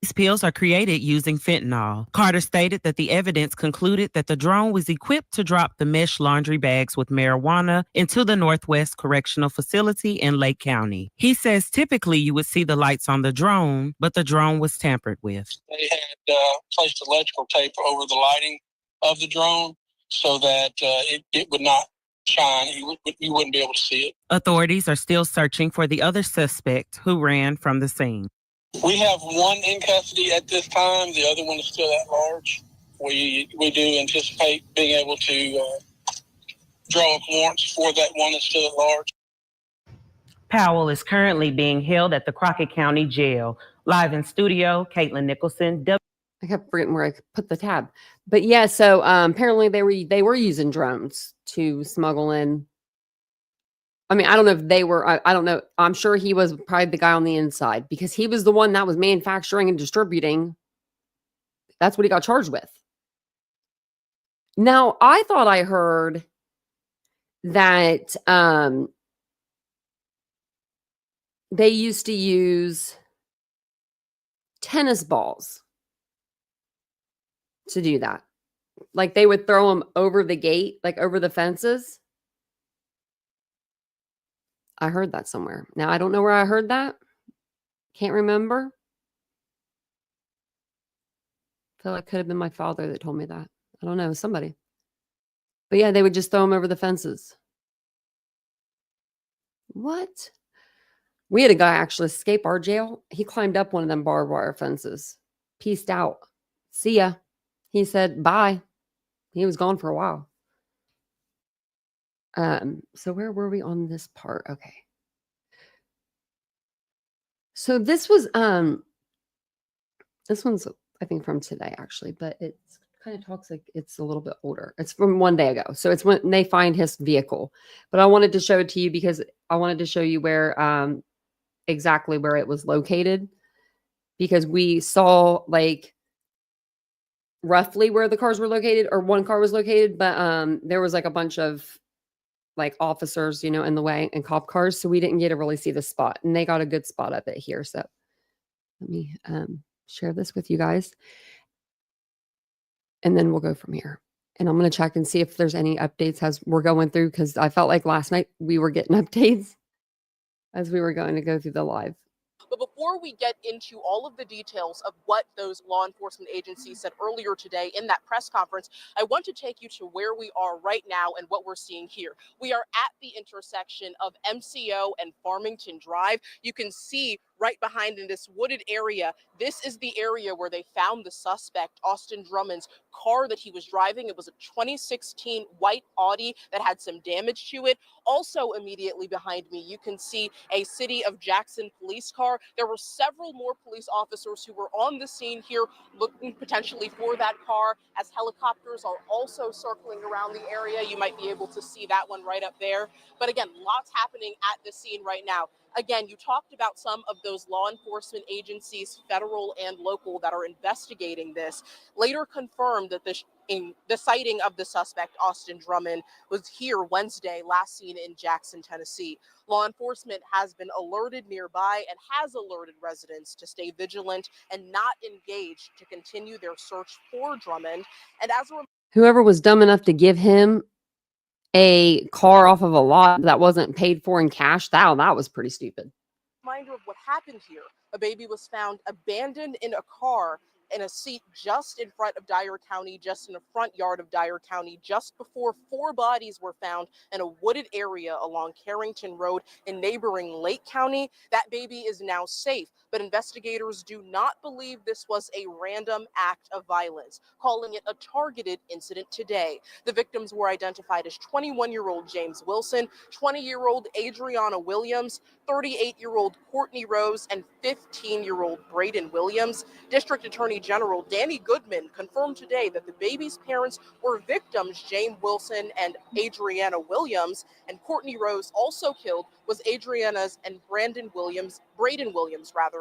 These pills are created using fentanyl. Carter stated that the evidence concluded that the drone was equipped to drop the mesh laundry bags with marijuana into the Northwest Correctional Facility in Lake County. He says typically you would see the lights on the drone, but the drone was tampered with. They had placed electrical tape over the lighting of the drone so that it would not shine. You wouldn't be able to see it. Authorities are still searching for the other suspect who ran from the scene. We have one in custody at this time. The other one is still at large. We do anticipate being able to draw up warrants for that one that's still at large. Powell is currently being held at the Crockett County Jail. Live in studio, Caitlin Nicholson. I kept forgetting where I put the tab. But yeah, so apparently they were using drones to smuggle in. I mean, I don't know if they were, I don't know. I'm sure he was probably the guy on the inside because he was the one that was manufacturing and distributing. That's what he got charged with. Now, I thought I heard that they used to use tennis balls to do that. Like they would throw them over the gate, like over the fences. I heard that somewhere. Now, I don't know where I heard that. Can't remember. I feel like it could have been my father that told me that. I don't know, somebody. But yeah, they would just throw them over the fences. What? We had a guy actually escape our jail. He climbed up one of them barbed wire fences. Peaced out. See ya. He said, bye. He was gone for a while. So where were we on this part? Okay. So this was, this one's, I think, from today, actually, but it's kind of talks like it's a little bit older. It's from one day ago. So it's when they find his vehicle. But I wanted to show it to you because I wanted to show you where exactly where it was located, because we saw like roughly where the cars were located, or one car was located, but there was like a bunch of like officers, you know, in the way, and cop cars, so we didn't get to really see the spot, and they got a good spot of it here. So let me share this with you guys, and then we'll go from here. And I'm going to check and see if there's any updates as we're going through, because I felt like last night we were getting updates as we were going to go through the live. But before we get into all of the details of what those law enforcement agencies said earlier today in that press conference, I want to take you to where we are right now and what we're seeing here. We are at the intersection of MCO and Farmington Drive. You can see right behind in this wooded area, this is the area where they found the suspect, Austin Drummond's car that he was driving. It was a 2016 white Audi that had some damage to it. Also immediately behind me, you can see a City of Jackson police car. There were several more police officers who were on the scene here looking potentially for that car, as helicopters are also circling around the area. You might be able to see that one right up there. But again, lots happening at the scene right now. Again, you talked about some of those law enforcement agencies, federal and local, that are investigating this. Later confirmed that the sighting of the suspect, Austin Drummond, was here Wednesday, last seen in Jackson, Tennessee. Law enforcement has been alerted nearby and has alerted residents to stay vigilant and not engage to continue their search for Drummond. And as a Whoever was dumb enough to give him a car off of a lot that wasn't paid for in cash, that was pretty stupid. Reminder of what happened here. A baby was found abandoned in a car in a seat just in front of Dyer County, just in the front yard of Dyer County, just before 4 bodies were found in a wooded area along Carrington Road in neighboring Lake County. That baby is now safe, but investigators do not believe this was a random act of violence, calling it a targeted incident today. The victims were identified as 21-year-old James Wilson, 20-year-old Adriana Williams, 38-year-old Courtney Rose, and 15-year-old Braden Williams. District Attorney General Danny Goodman confirmed today that the baby's parents were victims, James Wilson and Adriana Williams, and Courtney Rose, also killed, was Adriana's and Braden Williams'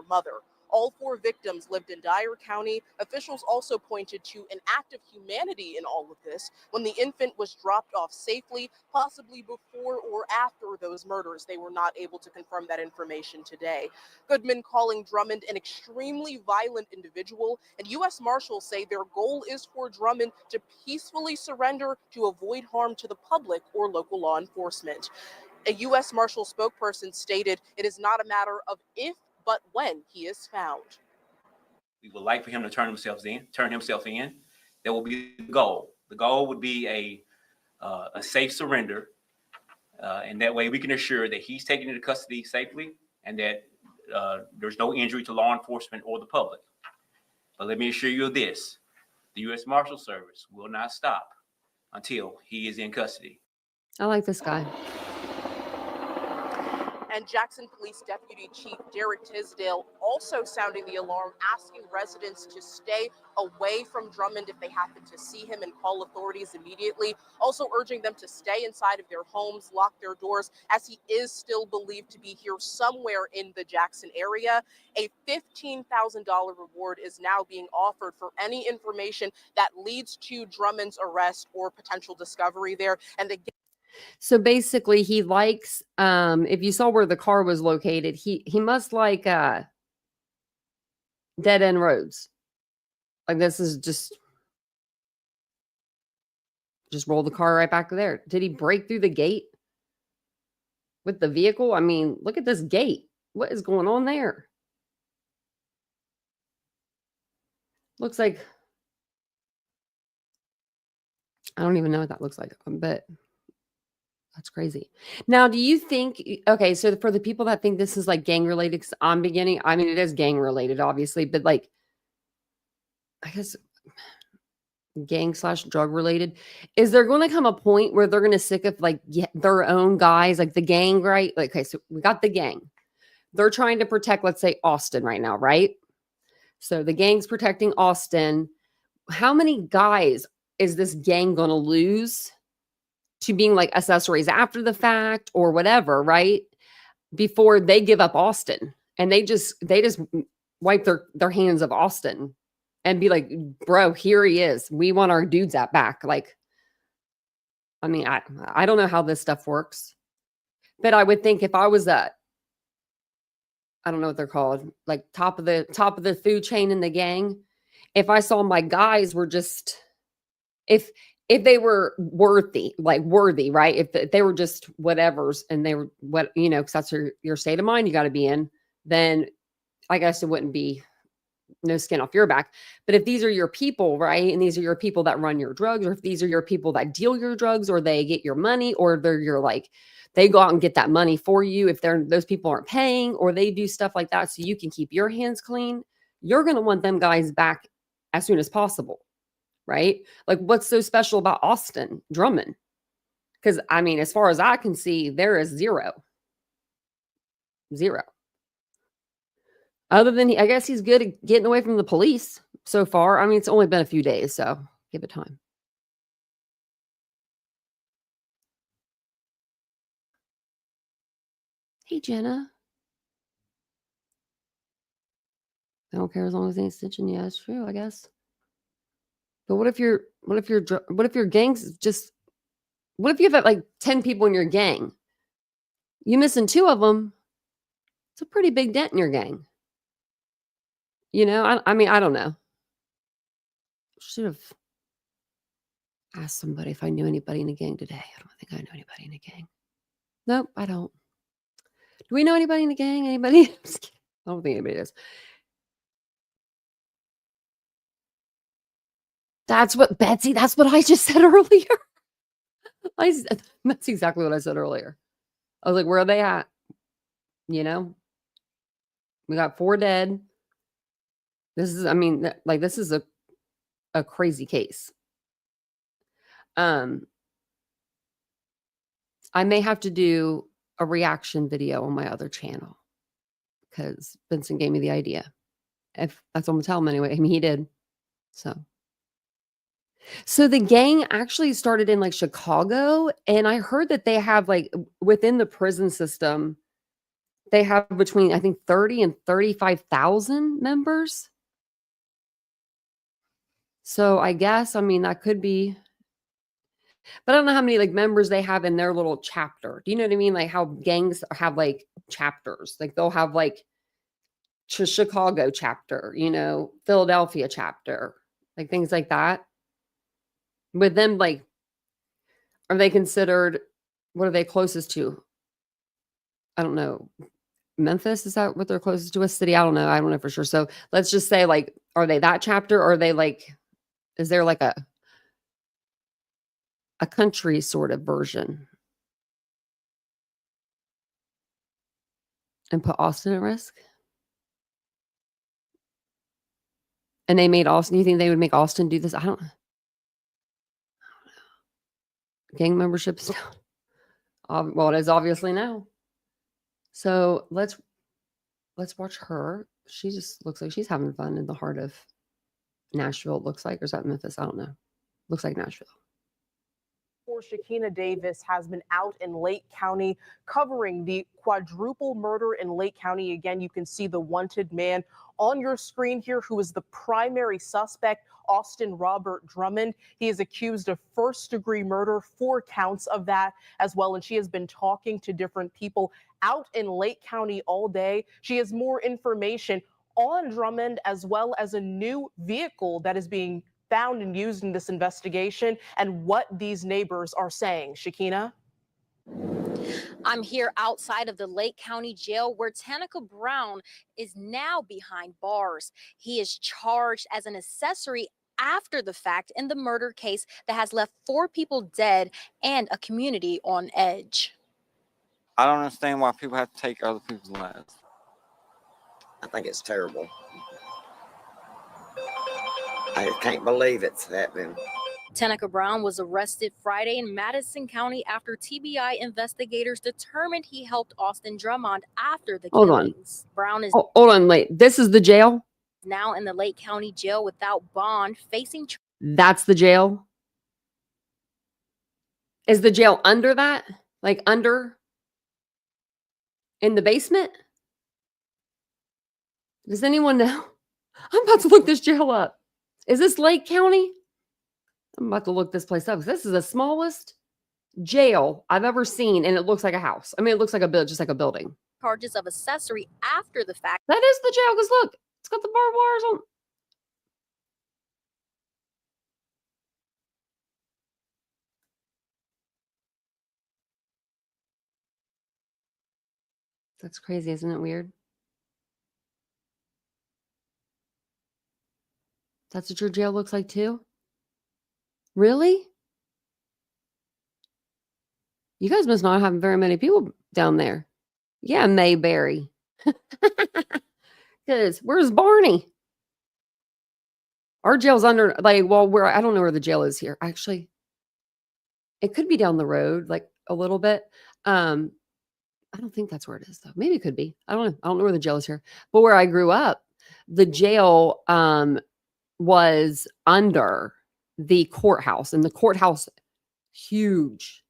mother. All 4 victims lived in Dyer County. Officials also pointed to an act of humanity in all of this when the infant was dropped off safely, possibly before or after those murders. They were not able to confirm that information today. Goodman calling Drummond an extremely violent individual, and U.S. Marshals say their goal is for Drummond to peacefully surrender to avoid harm to the public or local law enforcement. A U.S. Marshal spokesperson stated it is not a matter of if, but when he is found. We would like for him to turn himself in. That will be the goal. The goal would be a safe surrender, and that way we can assure that he's taken into custody safely and that there's no injury to law enforcement or the public. But let me assure you of this: the U.S. Marshal Service will not stop until he is in custody. I like this guy. And Jackson Police Deputy Chief Derek Tisdale also sounding the alarm, asking residents to stay away from Drummond if they happen to see him, and call authorities immediately. Also urging them to stay inside of their homes, lock their doors, as he is still believed to be here somewhere in the Jackson area. A $15,000 reward is now being offered for any information that leads to Drummond's arrest or potential discovery there. And again, so basically he likes, if you saw where the car was located, he must like dead end roads. Like, this is just roll the car right back there. Did he break through the gate with the vehicle? I mean, look at this gate. What is going on there? Looks like, I don't even know what that looks like, but that's crazy. Now, do you think, okay, so for the people that think this is like gang related, because I mean, it is gang related, obviously, but like, I guess gang / drug related, is there going to come a point where they're going to sick of like their own guys, like the gang, right? Like, okay, so we got the gang. They're trying to protect, let's say, Austin right now, right? So the gang's protecting Austin. how many guys is this gang going to lose to being like accessories after the fact or whatever, right? Before they give up Austin and they just wipe their hands of Austin and be like, bro, here he is. We want our dudes at back. Like, I mean, I don't know how this stuff works, but I would think if I was I don't know what they're called, like top of the food chain in the gang, if I saw my guys were just, if they were worthy, right? If they were just whatevers and they were because that's your state of mind you got to be in, then I guess it wouldn't be no skin off your back. But if these are your people, right? And these are your people that run your drugs, or if these are your people that deal your drugs, or they get your money, or they're your they go out and get that money for you if those people aren't paying, or they do stuff like that so you can keep your hands clean, you're going to want them guys back as soon as possible, right? Like, what's so special about Austin Drummond? Because, I mean, as far as I can see, there is zero. Other than, I guess he's good at getting away from the police so far. I mean, it's only been a few days, so give it time. Hey, Jenna. I don't care as long as they ain't stitching. Yeah, it's true, I guess. But what if your gang's just, what if you have like 10 people in your gang? You missing 2 of them, it's a pretty big dent in your gang. I mean, I don't know. Should have asked somebody if I knew anybody in the gang today. I don't think I know anybody in the gang. Nope, I don't. Do we know anybody in the gang? Anybody? I don't think anybody does. That's what I just said earlier. That's exactly what I said earlier. I was like, where are they at? We got 4 dead. This is, I mean, this is a crazy case. I may have to do a reaction video on my other channel because Vincent gave me the idea. If that's what I'm gonna tell him anyway. I mean, he did. So the gang actually started in Chicago, and I heard that they have within the prison system, they have between, I think, 30 and 35,000 members. So I guess, I mean, that could be, but I don't know how many members they have in their little chapter. Do you know what I mean? Like how gangs have chapters, they'll have Chicago chapter, Philadelphia chapter, things like that. With them, are they considered, what are they closest to? I don't know. Memphis, is that what they're closest to? A city? I don't know for sure. So let's just say, are they that chapter, or are they is there a country sort of version? And put Austin at risk? And they made Austin, you think they would make Austin do this? I don't know. Gang memberships down. Well, it is obviously now. So let's watch her. She just looks like she's having fun in the heart of Nashville. It looks like, or is that Memphis? I don't know. Looks like Nashville. Shakina Davis has been out in Lake County covering the quadruple murder in Lake County. Again, you can see the wanted man on your screen here, who is the primary suspect, Austin Robert Drummond. He is accused of first-degree murder, 4 counts of that as well. And she has been talking to different people out in Lake County all day. She has more information on Drummond, as well as a new vehicle that is being found and used in this investigation, and what these neighbors are saying. Shakina? I'm here outside of the Lake County Jail, where Tanaka Brown is now behind bars. He is charged as an accessory after the fact in the murder case that has left 4 people dead and a community on edge. I don't understand why people have to take other people's lives. I think it's terrible. I can't believe it's happening. Tanaka Brown was arrested Friday in Madison County after TBI investigators determined he helped Austin Drummond after the killings. Brown is hold on, wait. This is the jail? now in the Lake County Jail without bond, facing. That's the jail? Is the jail under that? Like under? In the basement? Does anyone know? I'm about to look this jail up. Is this Lake County? I'm about to look this place up. This is the smallest jail I've ever seen, and it looks like a house. I mean, it looks like just like a building. Charges of accessory after the fact. That is the jail, because look, it's got the barbed wires on. That's crazy, isn't it weird? That's what your jail looks like too? Really? You guys must not have very many people down there. Yeah, Mayberry. Because where's Barney? Our jail's under, like, well, where I don't know where the jail is here. Actually, it could be down the road, like a little bit. I don't think that's where it is, though. Maybe it could be. I don't know. I don't know where the jail is here. But where I grew up, the jail was under the courthouse, and the courthouse, huge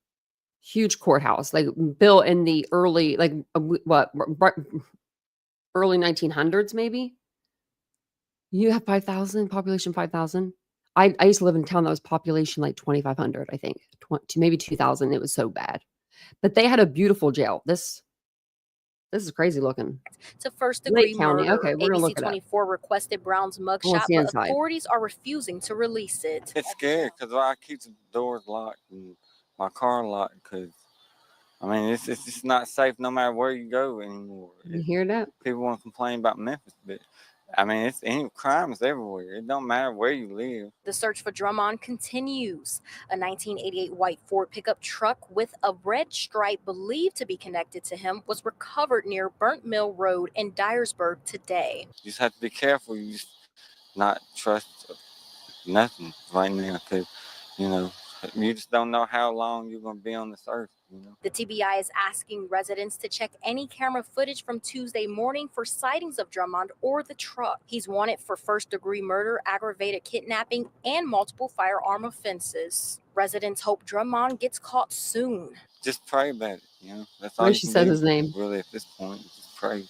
courthouse, like built in the early, like early 1900s, maybe. You have 5,000, population 5,000. I used to live in a town that was population like 2,500, I think, maybe 2,000. It was so bad, but they had a beautiful jail. This is crazy looking. To first-degree County. murder. Okay, we're gonna look ABC it up. 24 requested Brown's mugshot, see but inside. authorities are refusing to release it. It's scary because I keep the doors locked and my car locked because, I mean, it's just not safe no matter where you go anymore. You hear that? People want to complain about Memphis, but I mean, crime is everywhere. It don't matter where you live. The search for Drummond continues. A 1988 white Ford pickup truck with a red stripe believed to be connected to him was recovered near Burnt Mill Road in Dyersburg today. You just have to be careful. You just not trust nothing right now because, you know, you just don't know how long you're going to be on this earth. You know? The TBI is asking residents to check any camera footage from Tuesday morning for sightings of Drummond or the truck. He's wanted for first-degree murder, aggravated kidnapping, and multiple firearm offenses. Residents hope Drummond gets caught soon. Just pray about it, you know. That's all Why you she can said do, his name. really, at this point. Just pray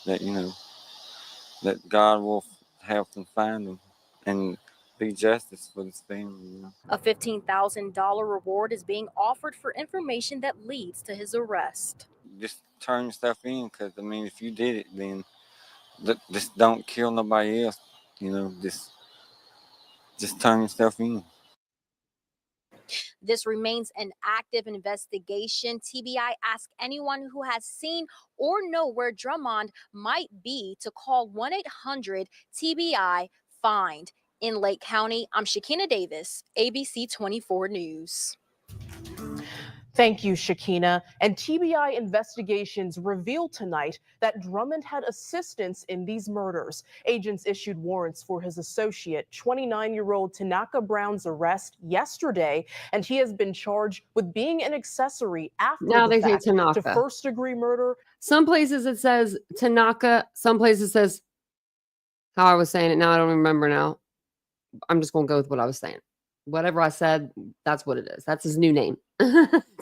that, you know, that God will help them find him and be justice for this family, you know. A $15,000 reward is being offered for information that leads to his arrest. Just turn yourself in, because, I mean, if you did it, then just don't kill nobody else, you know. Just turn yourself in. This remains an active investigation. TBI asks anyone who has seen or know where Drummond might be to call 1-800-TBI-FIND. In Lake County, I'm Shakina Davis, ABC 24 News. Thank you, Shakina. And TBI investigations revealed tonight that Drummond had assistance in these murders. Agents issued warrants for his associate, 29-year-old Tanaka Brown's arrest yesterday, and he has been charged with being an accessory after Now the they say fact Tanaka. to first-degree murder. Some places it says Tanaka. Some places it says how I was saying it. Now I don't remember now. I'm just going to go with what I was saying. Whatever I said, that's what it is. That's his new name.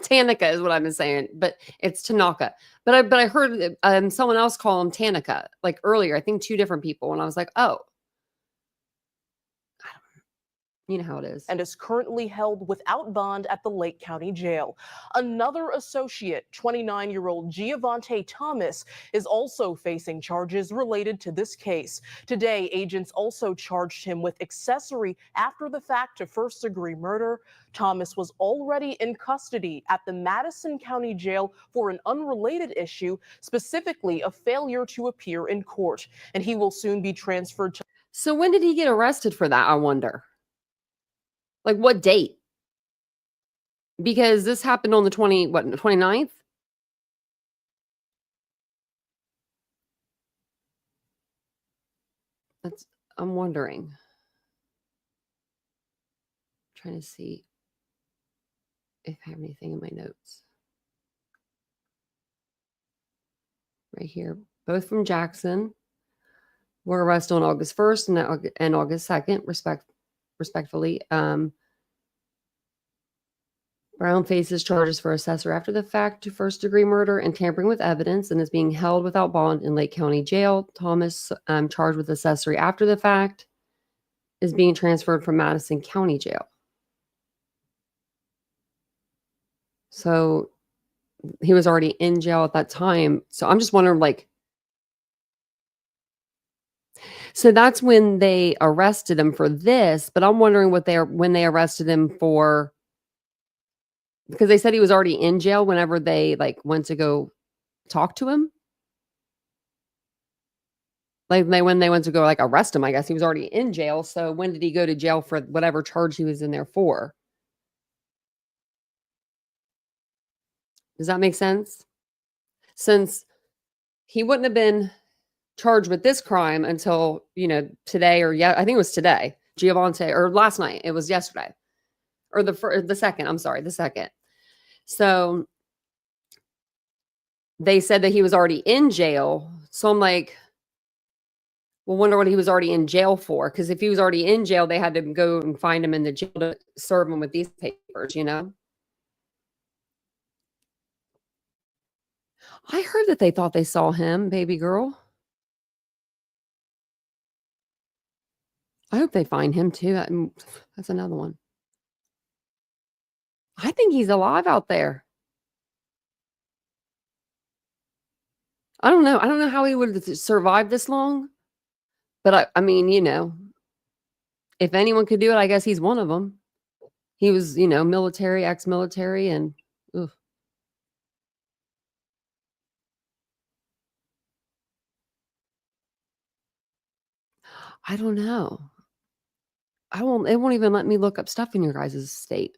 Tanaka is what I've been saying, but it's Tanaka. But I heard someone else call him Tanaka like earlier. I think two different people, and I was like, oh, you know how it is. And is currently held without bond at the Lake County Jail. Another associate, 29-year-old Giovonte Thomas, is also facing charges related to this case. Today, agents also charged him with accessory after the fact to first-degree murder. Thomas was already in custody at the Madison County Jail for an unrelated issue, specifically a failure to appear in court, and he will soon be transferred to. So when did he get arrested for that, I wonder? Like what date? Because this happened on the 29th? I'm wondering. I'm trying to see if I have anything in my notes. Right here. Both from Jackson. were arrested on August 1st and August 2nd, respectfully. Brown faces charges for accessory after the fact to first-degree murder and tampering with evidence and is being held without bond in Lake County Jail. Thomas, charged with accessory after the fact, is being transferred from Madison County Jail. So he was already in jail at that time. So I'm just wondering, like, so that's when they arrested him for this, but I'm wondering when they arrested him for, because they said he was already in jail whenever they like went to go talk to him. Like when they went to go like arrest him, I guess he was already in jail. So when did he go to jail for whatever charge he was in there for? Does that make sense? Since he wouldn't have been charged with this crime until, today or I think it was today, Giovonte, or last night. It was yesterday or the second. I'm sorry, the second. So they said that he was already in jail. So I'm like, well, wonder what he was already in jail for. Because if he was already in jail, they had to go and find him in the jail to serve him with these papers, I heard that they thought they saw him, baby girl. I hope they find him too. That's another one. I think he's alive out there. I don't know. I don't know how he would survive this long. But I mean, if anyone could do it, I guess he's one of them. He was, military, ex-military, and ugh. I don't know. It won't even let me look up stuff in your guys' state.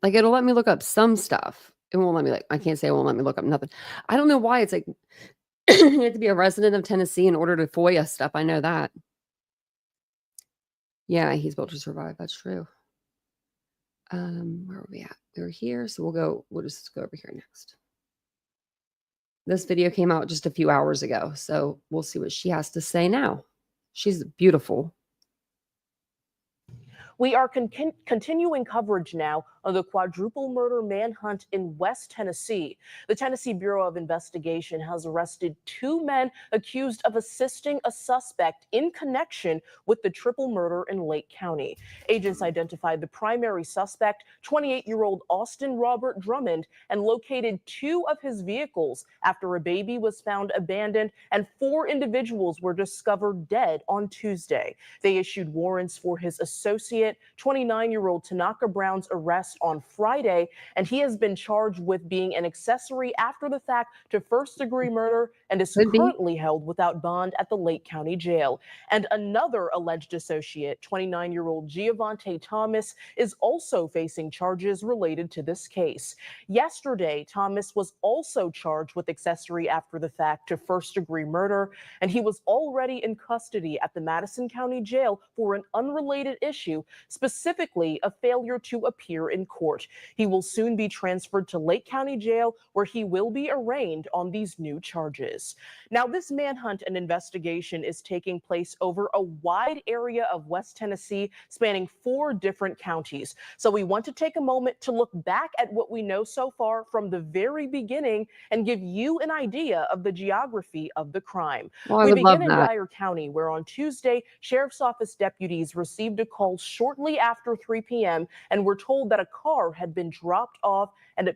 Like, it'll let me look up some stuff. It won't let me, I can't say it won't let me look up nothing. I don't know why. It's like, you have to be a resident of Tennessee in order to FOIA stuff. I know that. Yeah, he's built to survive. That's true. Where are we at? We're here. So we'll just go over here next. This video came out just a few hours ago. So we'll see what she has to say now. She's beautiful. We are continuing coverage now of the quadruple murder manhunt in West Tennessee. The Tennessee Bureau of Investigation has arrested 2 men accused of assisting a suspect in connection with the triple murder in Lake County. Agents identified the primary suspect, 28-year-old Austin Robert Drummond, and located 2 of his vehicles after a baby was found abandoned and 4 individuals were discovered dead on Tuesday. They issued warrants for his associate, 29-year-old Tanaka Brown's arrest on Friday, and he has been charged with being an accessory after the fact to first-degree murder and is currently held without bond at the Lake County Jail. And another alleged associate, 29-year-old Giovonte Thomas, is also facing charges related to this case. Yesterday, Thomas was also charged with accessory after the fact to first-degree murder, and he was already in custody at the Madison County Jail for an unrelated issue, specifically a failure to appear in court. He will soon be transferred to Lake County Jail, where he will be arraigned on these new charges. Now, this manhunt and investigation is taking place over a wide area of West Tennessee, spanning 4 different counties. So we want to take a moment to look back at what we know so far from the very beginning and give you an idea of the geography of the crime. Well, we begin in Dyer County, where on Tuesday, Sheriff's Office deputies received a call shortly after 3 p.m. and were told that a car had been dropped off and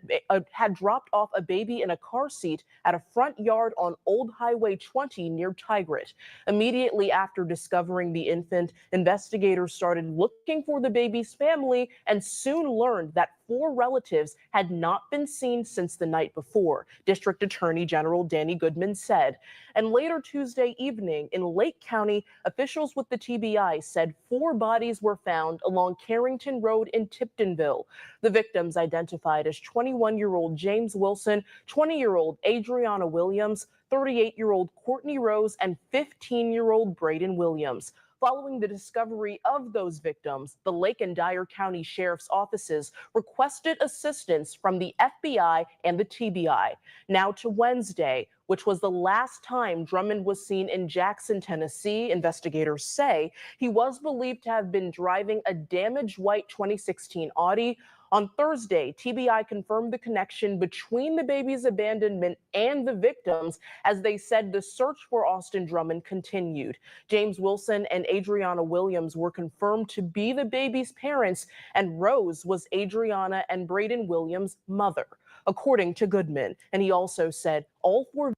had dropped off a baby in a car seat at a front yard on Old Highway 20 near Tigrit. Immediately after discovering the infant, investigators started looking for the baby's family and soon learned that 4 relatives had not been seen since the night before, District Attorney General Danny Goodman said. And later Tuesday evening in Lake County, officials with the TBI said 4 bodies were found along Carrington Road in Tiptonville. The victims identified as 21-year-old James Wilson, 20-year-old Adriana Williams, 38-year-old Courtney Rose, and 15-year-old Braden Williams. Following the discovery of those victims, the Lake and Dyer County Sheriff's offices requested assistance from the FBI and the TBI. Now to Wednesday, which was the last time Drummond was seen in Jackson, Tennessee, investigators say he was believed to have been driving a damaged white 2016 Audi. On Thursday, TBI confirmed the connection between the baby's abandonment and the victims, as they said the search for Austin Drummond continued. James Wilson and Adriana Williams were confirmed to be the baby's parents, and Rose was Adriana and Braden Williams' mother, according to Goodman. And he also said all four.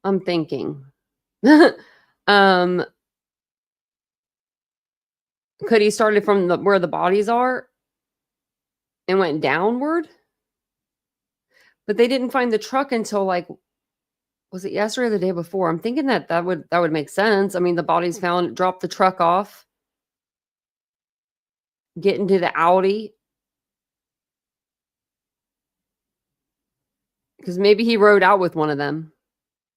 I'm thinking. Could he started from where the bodies are and went downward? But they didn't find the truck until, like, was it yesterday or the day before? I'm thinking that would make sense. I mean, the bodies found, drop the truck off, get into the Audi. Because maybe he rode out with one of them.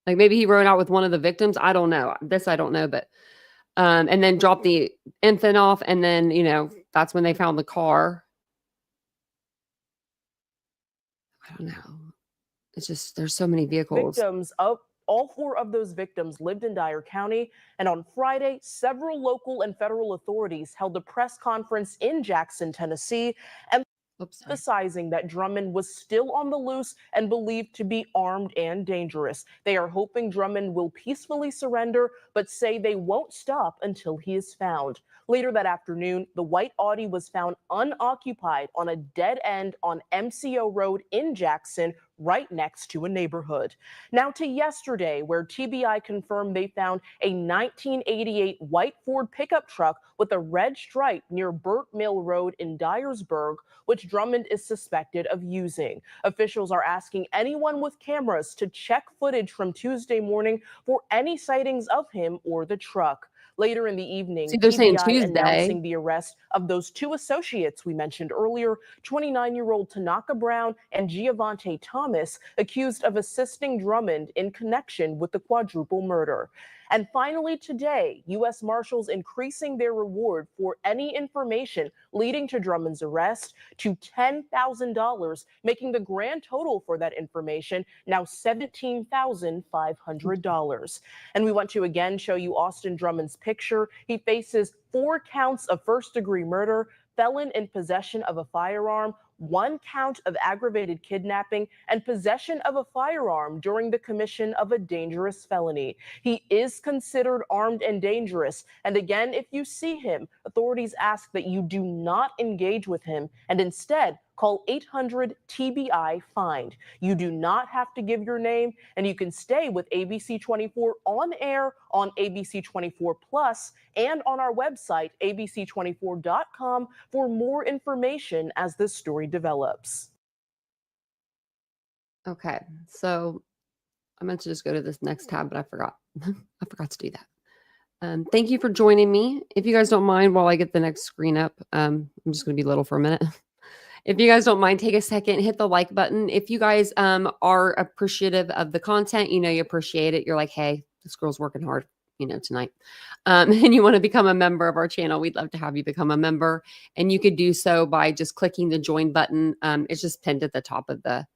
Like, maybe he rode out with one of the victims. I don't know. This I don't know, but and then dropped the infant off, and then, you know, that's when they found the car. I don't know. It's just, there's so many vehicles. Victims of all four of those victims lived in Dyer County, and on Friday, several local and federal authorities held a press conference in Jackson, Tennessee, and emphasizing that Drummond was still on the loose and believed to be armed and dangerous. They are hoping Drummond will peacefully surrender, but say they won't stop until he is found. Later that afternoon, the white Audi was found unoccupied on a dead end on MCO Road in Jackson, right next to a neighborhood. Now to yesterday, where TBI confirmed they found a 1988 white Ford pickup truck with a red stripe near Burt Mill Road in Dyersburg, which Drummond is suspected of using. Officials are asking anyone with cameras to check footage from Tuesday morning for any sightings of him or the truck. Later in the evening, See, they're saying TBI Tuesday. announcing the arrest of those two associates we mentioned earlier, 29-year-old Tanaka Brown and Giovonte Thomas, accused of assisting Drummond in connection with the quadruple murder. And finally today, U.S. Marshals increasing their reward for any information leading to Drummond's arrest to $10,000, making the grand total for that information now $17,500. And we want to again show you Austin Drummond's picture. He faces 4 counts of first-degree murder, felon in possession of a firearm, 1 count of aggravated kidnapping, and possession of a firearm during the commission of a dangerous felony. He is considered armed and dangerous, and again, if you see him, authorities ask that you do not engage with him and instead call 800-TBI-FIND. You do not have to give your name, and you can stay with ABC 24 on air on ABC 24 Plus and on our website, abc24.com, for more information as this story develops. Okay, so I meant to just go to this next tab, but I forgot. I forgot to do that. Thank you for joining me. If you guys don't mind, while I get the next screen up, I'm just going to be little for a minute. If you guys don't mind, take a second, hit the like button. If you guys are appreciative of the content, you know you appreciate it. You're like, hey, this girl's working hard, you know, tonight. And you want to become a member of our channel, we'd love to have you become a member. And you could do so by just clicking the join button. It's just pinned at the top of the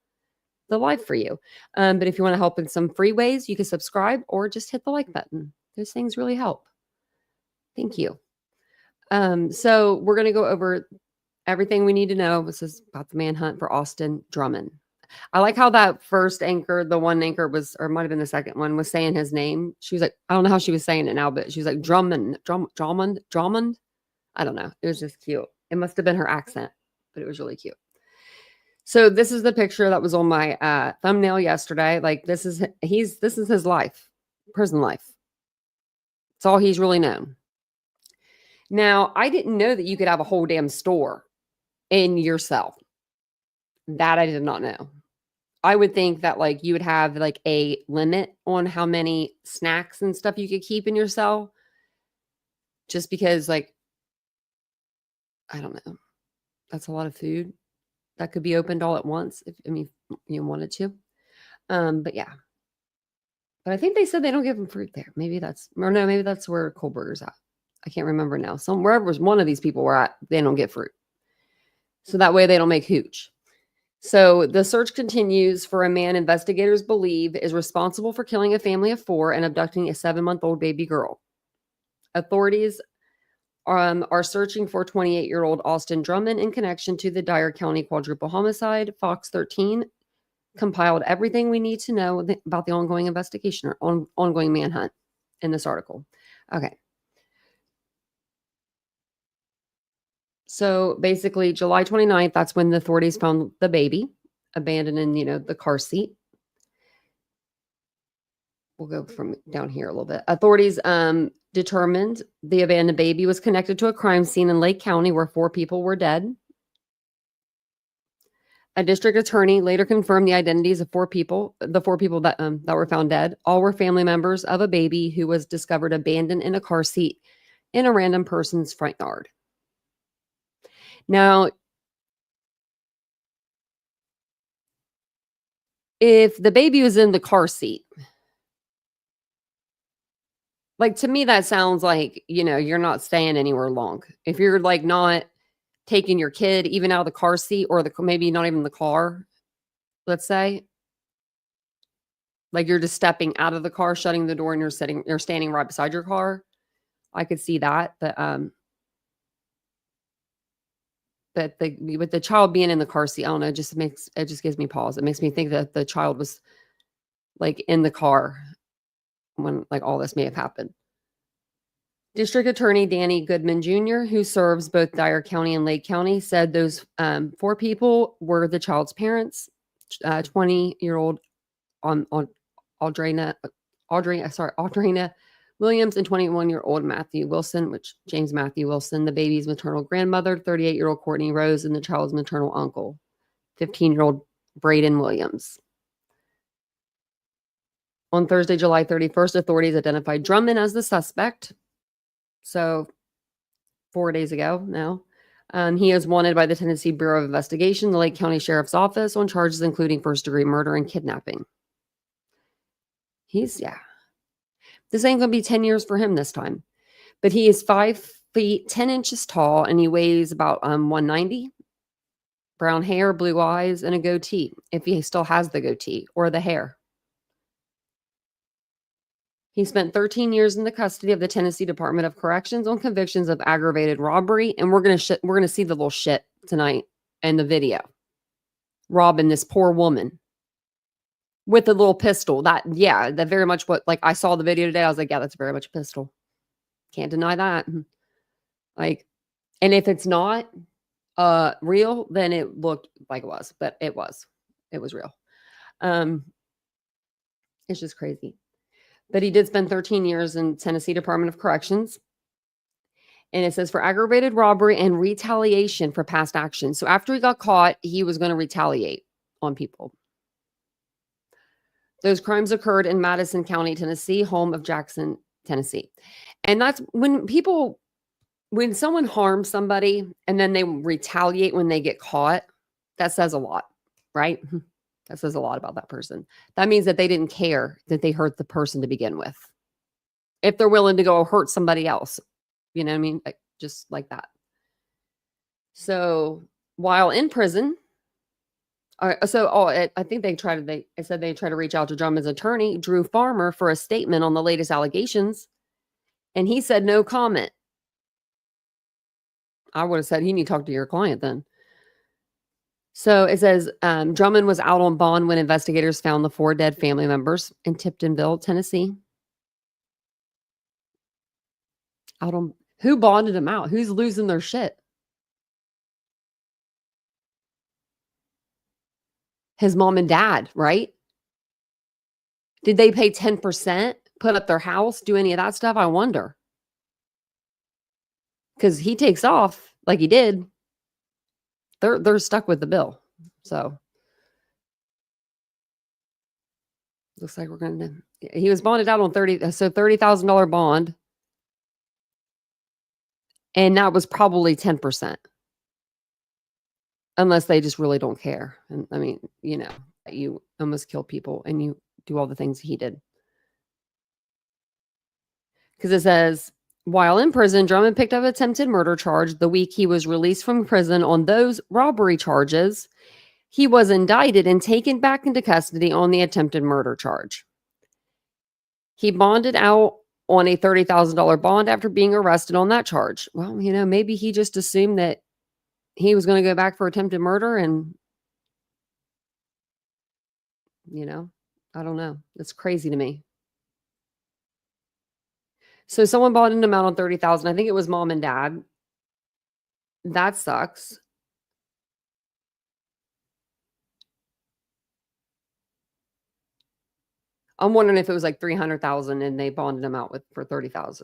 live for you. But if you want to help in some free ways, you can subscribe or just hit the like button. Those things really help. Thank you. So we're going to go over everything we need to know. This is about the manhunt for Austin Drummond. I like how that first anchor, the one anchor was, or it might have been the second one, was saying his name. She was like, I don't know how she was saying it now, but she was like, Drummond. I don't know. It was just cute. It must have been her accent, but it was really cute. So this is the picture that was on my thumbnail yesterday. Like, this is his life, prison life. It's all he's really known. Now, I didn't know that you could have a whole damn store in your cell. That I did not know. I would think that, like, you would have like a limit on how many snacks and stuff you could keep in your cell. Just because, like, I don't know. That's a lot of food that could be opened all at once if you wanted to. But yeah. But I think they said they don't give them fruit there. Maybe that's, or no, maybe that's where Kohlberger's at. I can't remember now. Wherever was one of these people were at, they don't get fruit. So that way they don't make hooch. So the search continues for a man investigators believe is responsible for killing a family of 4 and abducting a 7-month-old baby girl. Authorities are searching for 28-year-old Austin Drummond in connection to the Dyer County quadruple homicide. Fox 13 compiled everything we need to know about the ongoing investigation or ongoing manhunt in this article. Okay. So basically, July 29th, that's when the authorities found the baby abandoned in, the car seat. We'll go from down here a little bit. Authorities determined the abandoned baby was connected to a crime scene in Lake County where 4 people were dead. A district attorney later confirmed the identities of 4 people, the 4 people that were found dead. All were family members of a baby who was discovered abandoned in a car seat in a random person's front yard. Now, if the baby was in the car seat, like, to me, that sounds like, you're not staying anywhere long. If you're like not taking your kid even out of the car seat or maybe not even the car, let's say, like you're just stepping out of the car, shutting the door, and you're standing right beside your car. I could see that, but with the child being in the car seat, I don't know, it just gives me pause. It makes me think that the child was like in the car when like all this may have happened. District Attorney Danny Goodman Jr., who serves both Dyer County and Lake County, said those 4 people were the child's parents, 20-year-old Audrina Williams and 21-year-old Matthew Wilson, James Matthew Wilson, the baby's maternal grandmother, 38-year-old Courtney Rose, and the child's maternal uncle, 15-year-old Braden Williams. On Thursday, July 31st, authorities identified Drummond as the suspect. So 4 days ago now. He is wanted by the Tennessee Bureau of Investigation, the Lake County Sheriff's Office, on charges including first-degree murder and kidnapping. This ain't going to be 10 years for him this time. But he is 5 feet, 10 inches tall, and he weighs about 190. Brown hair, blue eyes, and a goatee, if he still has the goatee or the hair. He spent 13 years in the custody of the Tennessee Department of Corrections on convictions of aggravated robbery, and we're gonna see the little shit tonight in the video, robbing this poor woman with a little pistol. That very much what, like, I saw the video today. I was like, yeah, that's very much a pistol. Can't deny that. Like, and if it's not real, then it looked like it was, but it was real. It's just crazy. But he did spend 13 years in Tennessee Department of Corrections. And it says for aggravated robbery and retaliation for past actions. So after he got caught, he was going to retaliate on people. Those crimes occurred in Madison County, Tennessee, home of Jackson, Tennessee. And that's when someone harms somebody and then they retaliate when they get caught, that says a lot, right? That says a lot about that person. That means that they didn't care that they hurt the person to begin with. If they're willing to go hurt somebody else, you know what I mean? Like, just like that. So while in prison, I think they said they tried to reach out to Drummond's attorney, Drew Farmer, for a statement on the latest allegations. And he said no comment. I would have said, you need to talk to your client then. So it says Drummond was out on bond when investigators found the 4 dead family members in Tiptonville, Tennessee. Who bonded him out? Who's losing their shit? His mom and dad, right? Did they pay 10%, put up their house, do any of that stuff? I wonder. Because he takes off like he did. They're stuck with the bill. So looks like he was bonded out on $30,000 bond. And that was probably 10%. Unless they just really don't care. And I mean, you almost kill people and you do all the things he did. because it says, while in prison, Drummond picked up attempted murder charge the week he was released from prison on those robbery charges. He was indicted and taken back into custody on the attempted murder charge. He bonded out on a $30,000 bond after being arrested on that charge. Well, you know, maybe he just assumed that he was going to go back for attempted murder and, you know, I don't know. It's crazy to me. So someone bonded him out on $30,000. I think it was mom and dad. That sucks. I'm wondering if it was like $300,000 and they bonded him out for $30,000.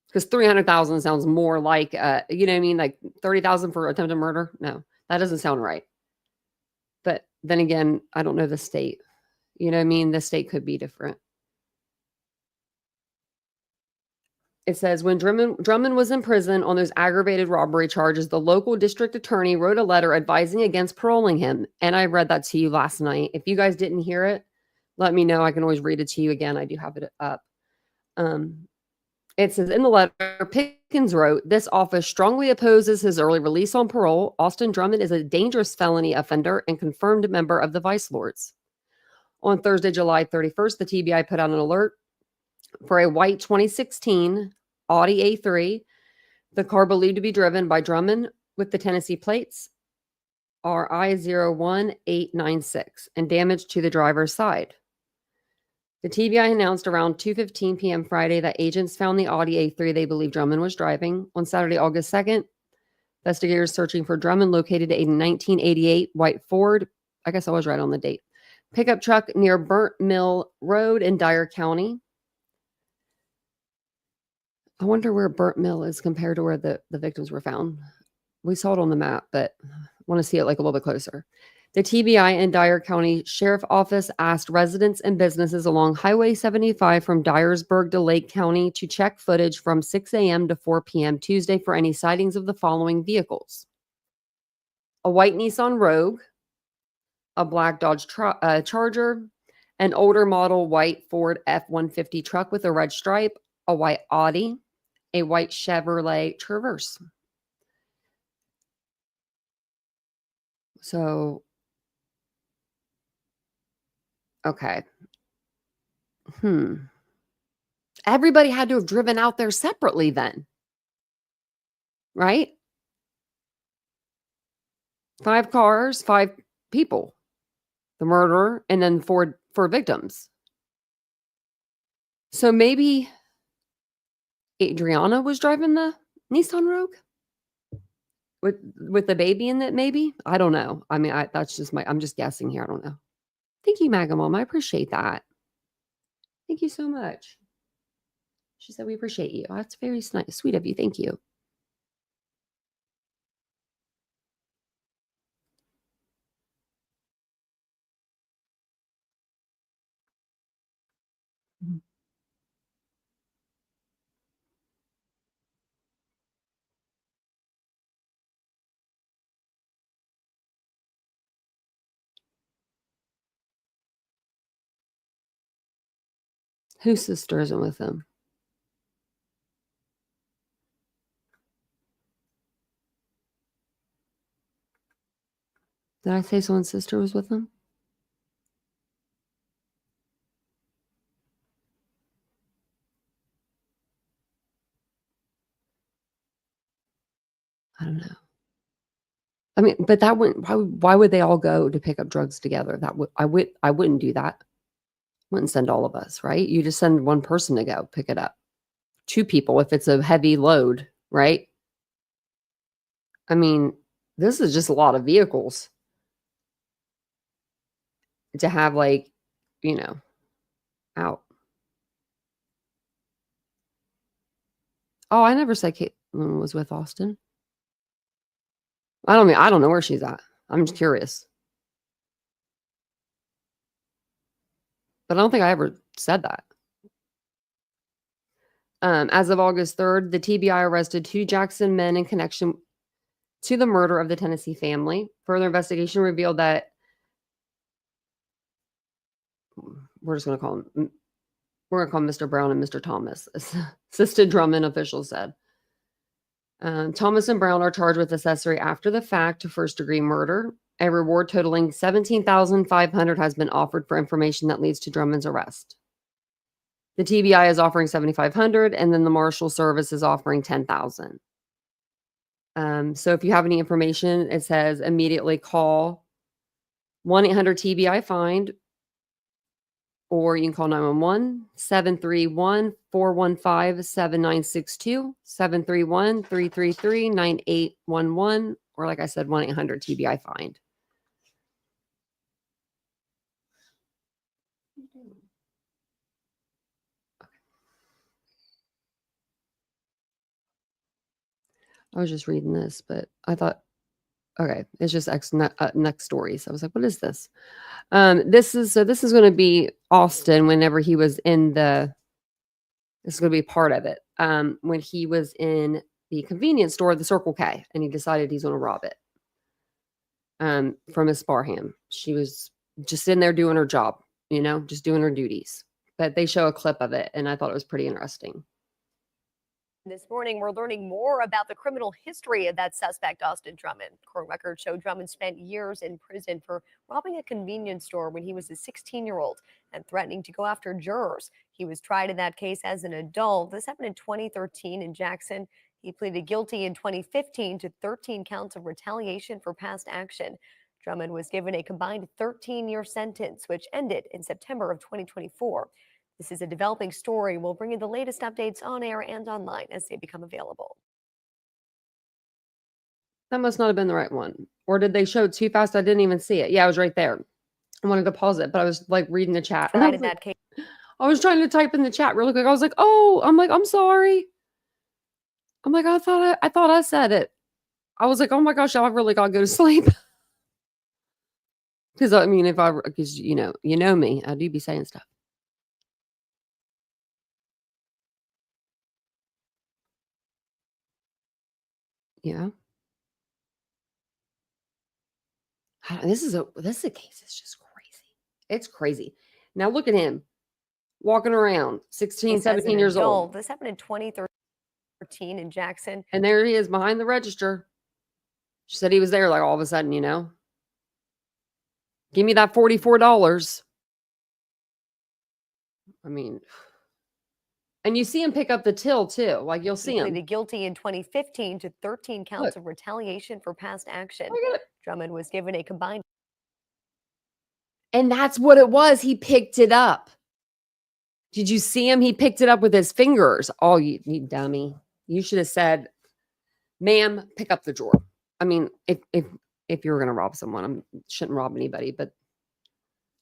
Because $300,000 sounds more like, you know what I mean? Like $30,000 for attempted murder? No, that doesn't sound right. But then again, I don't know the state. You know what I mean? The state could be different. It says, when Drummond was in prison on those aggravated robbery charges, the local district attorney wrote a letter advising against paroling him. And I read that to you last night. If you guys didn't hear it, let me know. I can always read it to you again. I do have it up. It says in the letter, Pickens wrote, this office strongly opposes his early release on parole. Austin Drummond is a dangerous felony offender and confirmed member of the Vice Lords. On Thursday, July 31st, the TBI put out an alert for a white 2016 Audi A3. The car believed to be driven by Drummond with the Tennessee plates RI01896 and damage to the driver's side. The TBI announced around 2:15 p.m. Friday that agents found the Audi A3 they believe Drummond was driving. On Saturday, August 2nd, investigators searching for Drummond located a 1988 white Ford, I guess I was right on the date, pickup truck near Burnt Mill Road in Dyer County. I wonder where Burnt Mill is compared to where the victims were found. We saw it on the map, but I want to see it like a little bit closer. The TBI and Dyer County Sheriff Office asked residents and businesses along Highway 75 from Dyersburg to Lake County to check footage from 6 a.m. to 4 p.m. Tuesday for any sightings of the following vehicles: a white Nissan Rogue, a black Dodge Charger, an older model white Ford F-150 truck with a red stripe, a white Audi, a white Chevrolet Traverse. So, okay. Everybody had to have driven out there separately then, right? 5 cars, 5 people. The murderer, and then 4 victims. So maybe Adriana was driving the Nissan Rogue with the baby in it, maybe? I don't know. I mean, that's just I'm just guessing here. I don't know. Thank you, Maga Mom. I appreciate that. Thank you so much. She said, we appreciate you. That's very nice, sweet of you. Thank you. Whose sister isn't with him? Did I say someone's sister was with him? I don't know. I mean, but that wouldn't. Why would they all go to pick up drugs together? I wouldn't do that. Wouldn't send all of us, right? You just send one person to go pick it up. 2 people if it's a heavy load, right? I mean, this is just a lot of vehicles to have, like, you know, out. Oh, I never said Caitlin was with Austin. I don't know where she's at. I'm just curious. But I don't think I ever said that. As of August 3rd, the TBI arrested 2 Jackson men in connection to the murder of the Tennessee family. Further investigation revealed that, we're just going to call him We're going to call Mr. Brown and Mr. Thomas. Assisted Drummond official said. Thomas and Brown are charged with accessory after the fact to first-degree murder. A reward totaling $17,500 has been offered for information that leads to Drummond's arrest. The TBI is offering $7,500, and then the Marshal Service is offering $10,000. So if you have any information, it says immediately call 1-800-TBI-FIND, or you can call 911, 731-415-7962, 731-333-9811, or like I said, 1-800-TBI-FIND. I was just reading this, but I thought, okay, it's just next story. So I was like, what is this? This is going to be Austin whenever he was in this is going to be part of it. When he was in the convenience store, the Circle K, and he decided he's going to rob it. From Miss Barham. She was just in there doing her job, just doing her duties. But they show a clip of it, and I thought it was pretty interesting. This morning, we're learning more about the criminal history of that suspect, Austin Drummond. Court records show Drummond spent years in prison for robbing a convenience store when he was a 16-year-old and threatening to go after jurors. He was tried in that case as an adult. This happened in 2013 in Jackson. He pleaded guilty in 2015 to 13 counts of retaliation for past action. Drummond was given a combined 13-year sentence, which ended in September of 2024. This is a developing story. We'll bring you the latest updates on air and online as they become available. That must not have been the right one. Or did they show it too fast? I didn't even see it. Yeah, I was right there. I wanted to pause it, but I was like reading the chat. Right in that case. I was trying to type in the chat really quick. I was like, oh, I'm sorry. I'm like, I thought I said it. I was like, oh my gosh, I really got to go to sleep. Because because you know me, I do be saying stuff. Yeah. This is a case. It's just crazy. It's crazy. Now look at him walking around, 16, 17 years old. This happened in 2013 in Jackson. And there he is behind the register. She said he was there like all of a sudden, Give me that $44. And you see him pick up the till too. Like you'll see him. He pleaded guilty in 2015 to 13 counts of retaliation for past action. Drummond was given a combined. And that's what it was. He picked it up. Did you see him? He picked it up with his fingers. Oh, you dummy. You should have said, ma'am, pick up the drawer. If you were going to rob someone, I shouldn't rob anybody, but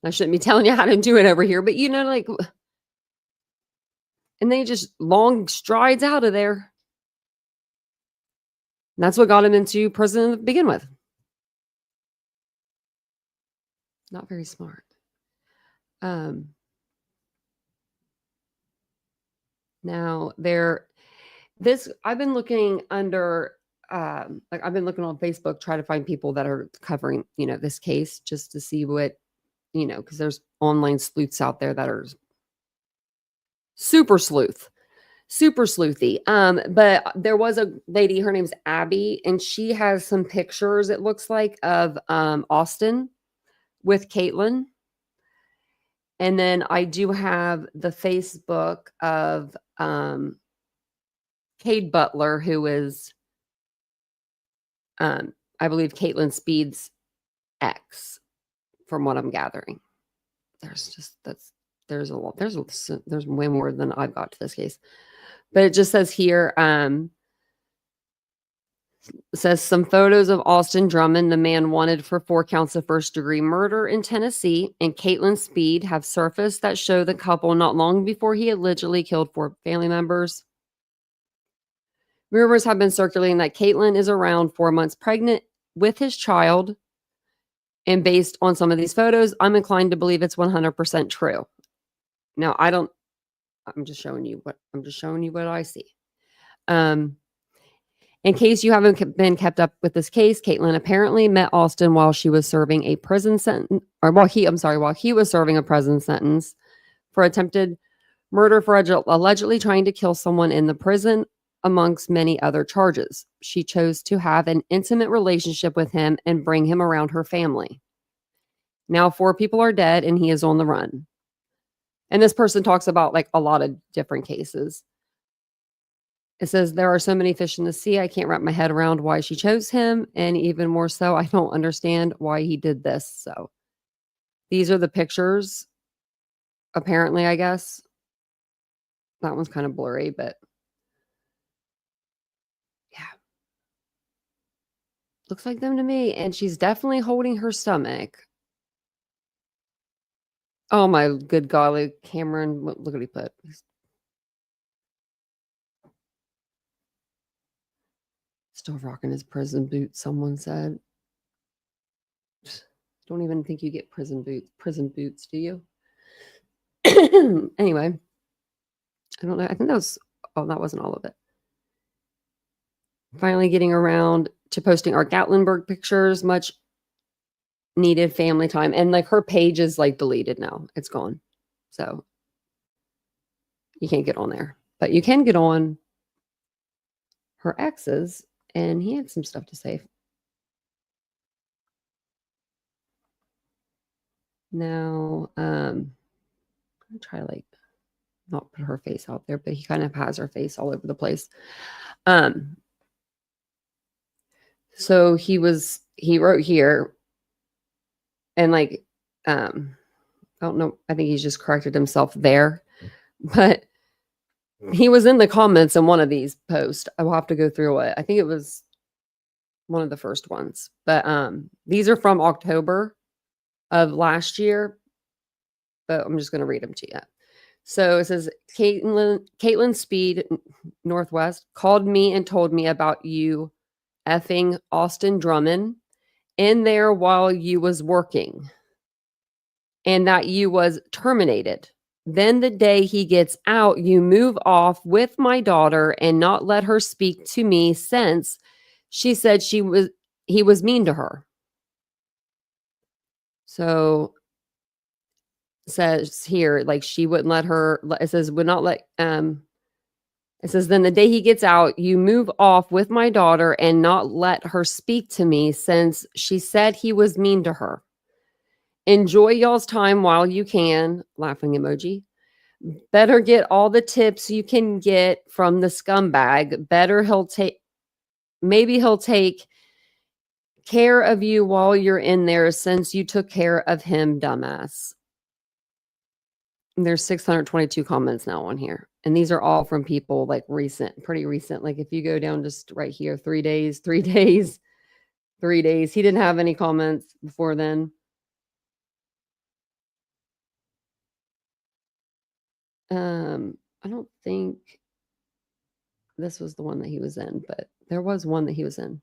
I shouldn't be telling you how to do it over here. But and they just long strides out of there. And that's what got him into prison to begin with. Not very smart. Now I've been looking under, I've been looking on Facebook, try to find people that are covering, this case just to see what, because there's online sleuths out there that are super sleuthy. But there was a lady, her name's Abby, and she has some pictures, it looks like, of Austin with Caitlin. And then I do have the Facebook of Cade Butler, who is, I believe, Caitlin Speed's ex, from what I'm gathering. There's a lot. There's way more than I've got to this case. But it just says here, says some photos of Austin Drummond, the man wanted for 4 counts of first-degree murder in Tennessee, and Caitlin Speed have surfaced that show the couple not long before he allegedly killed 4 family members. Rumors have been circulating that Caitlin is around 4 months pregnant with his child. And based on some of these photos, I'm inclined to believe it's 100% true. Now, I'm just showing you what I see. In case you haven't been kept up with this case, Caitlin apparently met Austin while she was serving a prison sentence, or while he was serving a prison sentence for attempted Murder for allegedly trying to kill someone in the prison, amongst many other charges. She chose to have an intimate relationship with him and bring him around her family. Now 4 people are dead and he is on the run. And this person talks about like a lot of different cases. It says, there are so many fish in the sea. I can't wrap my head around why she chose him. And even more so, I don't understand why he did this. So these are the pictures. Apparently, I guess. That one's kind of blurry, but yeah. Looks like them to me. And she's definitely holding her stomach. Oh my good golly, Cameron. Look what he put. Still rocking his prison boots, someone said. Don't even think you get prison boots, do you? Anyway, I don't know. I think that was, that wasn't all of it. Finally getting around to posting our Gatlinburg pictures, much needed family time. And like her page is like deleted now. It's gone. So you can't get on there. But you can get on her ex's, and he had some stuff to say. Now, I'm gonna try like not put her face out there, but he kind of has her face all over the place. So he wrote here, and like, I don't know, I think he's just corrected himself there, but he was in the comments in one of these posts. I will have to go through it. I think it was one of the first ones, but these are from October of last year, but I'm just going to read them to you. So it says, Caitlin Speed, Northwest, called me and told me about you effing Austin Drummond in there while you was working and that you was terminated. Then the day he gets out, you move off with my daughter and not let her speak to me since she said he was mean to her. So says here, like she wouldn't let her, it says would not let, it says, then the day he gets out, you move off with my daughter and not let her speak to me since she said he was mean to her. Enjoy y'all's time while you can. Laughing emoji. Better get all the tips you can get from the scumbag. Maybe he'll take care of you while you're in there since you took care of him, dumbass. There's 622 comments now on here. And these are all from people like pretty recent. Like if you go down just right here, 3 days. He didn't have any comments before then. I don't think this was the one that he was in, but there was one that he was in.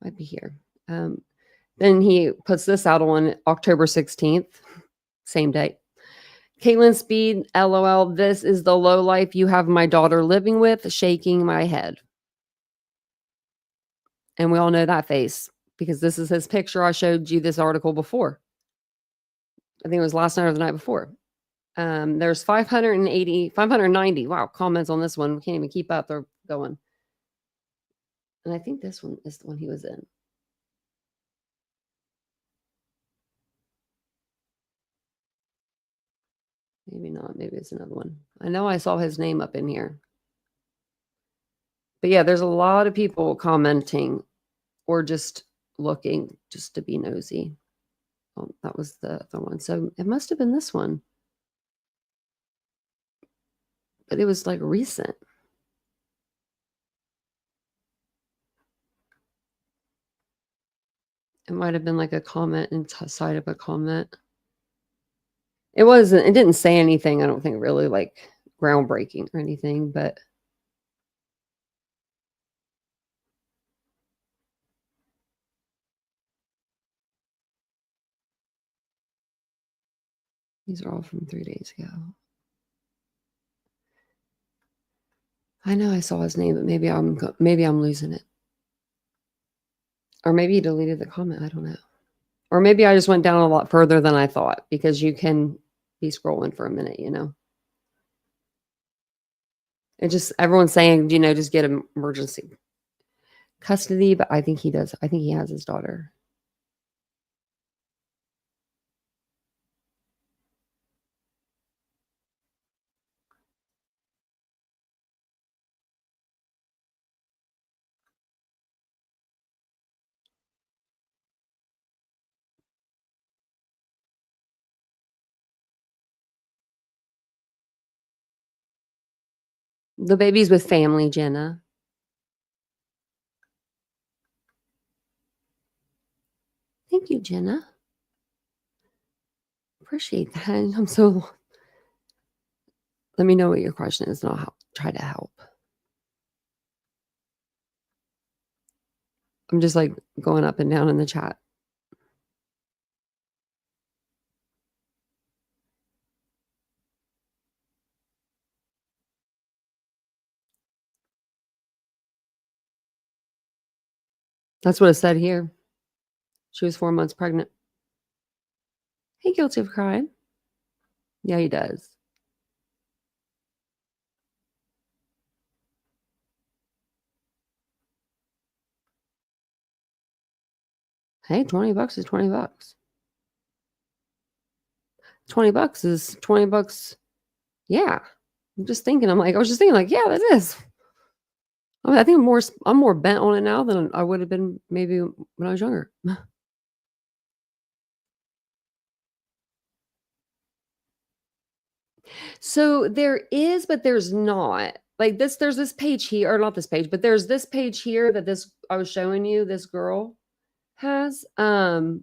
Might be here. Then he puts this out on October 16th, same date. Caitlin Speed, LOL, this is the low life you have my daughter living with, shaking my head. And we all know that face because this is his picture. I showed you this article before. I think it was last night or the night before. There's 590, wow, comments on this one. We can't even keep up. They're going. And I think this one is the one he was in. Maybe not. Maybe it's another one. I know I saw his name up in here. But yeah, there's a lot of people commenting or just looking just to be nosy. Oh, that was the other one. So it must have been this one. But it was like recent. It might have been like a comment inside of a comment. It didn't say anything, I don't think really like groundbreaking or anything, but these are all from 3 days ago. I know I saw his name, but maybe I'm losing it. Or maybe he deleted the comment, I don't know. Or maybe I just went down a lot further than I thought because you can be scrolling for a minute, you know. It just everyone's saying, just get emergency custody, but I think he does. I think he has his daughter. The baby's with family, Jenna. Thank you, Jenna. Appreciate that. I'm so. Let me know what your question is, and I'll try to help. I'm just like going up and down in the chat. That's what it said here. She was 4 months pregnant. Hey, guilty of crime. Yeah, he does. Hey, $20 is $20. $20 is $20. Yeah. I was just thinking, yeah, that is. I mean, I think I'm more bent on it now than I would have been maybe when I was younger. So there is, but there's not. Like this, there's this page here, or not this page, but there's this page here that I was showing you, this girl has. But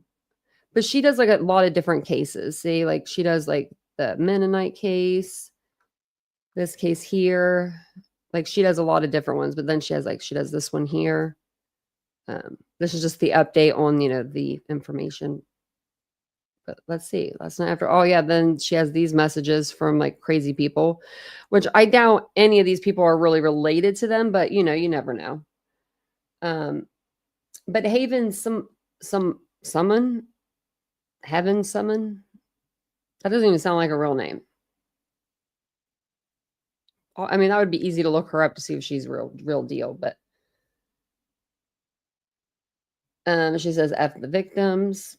she does like a lot of different cases. See, like she does like the Mennonite case, this case here. Like she does a lot of different ones, but then she does this one here. This is just the update on, the information. But let's see. Last night after, oh yeah, then she has these messages from like crazy people, which I doubt any of these people are really related to them, but you never know. But Heaven summon, that doesn't even sound like a real name. I mean, that would be easy to look her up to see if she's real deal, but she says F the victims.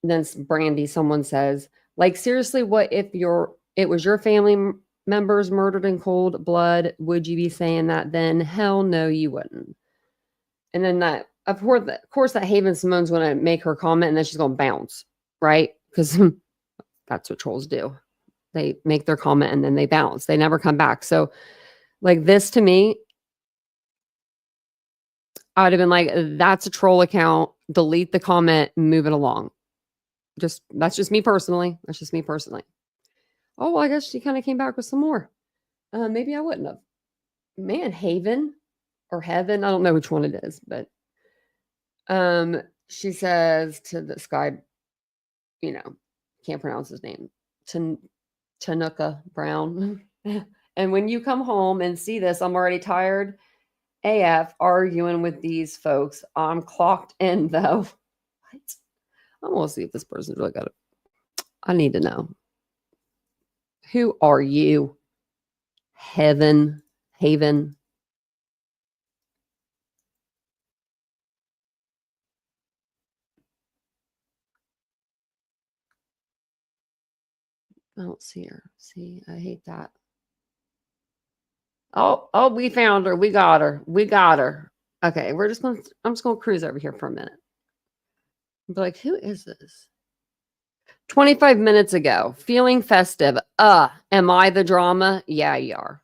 Then Brandy, someone says, like, seriously, what if it was your family members murdered in cold blood? Would you be saying that then? Hell no, you wouldn't. And then that, of course, that Haven Simone's going to make her comment and then she's going to bounce, right? Because that's what trolls do. They make their comment and then they bounce. They never come back. So, like this to me, I would have been like, that's a troll account. Delete the comment, move it along. That's just me personally. Oh, well, I guess she kind of came back with some more. Maybe I wouldn't have. Man, Haven or Heaven, I don't know which one it is, but she says to this guy, can't pronounce his name, Tanaka Brown. And when you come home and see this, I'm already tired AF arguing with these folks. I'm clocked in though. What? I want to see if this person's really got it. I need to know. Who are you? Haven. I don't see her. See, I hate that. Oh, we found her. We got her. Okay, I'm just gonna cruise over here for a minute. Be like, who is this? 25 minutes ago, feeling festive. Am I the drama? Yeah, you are.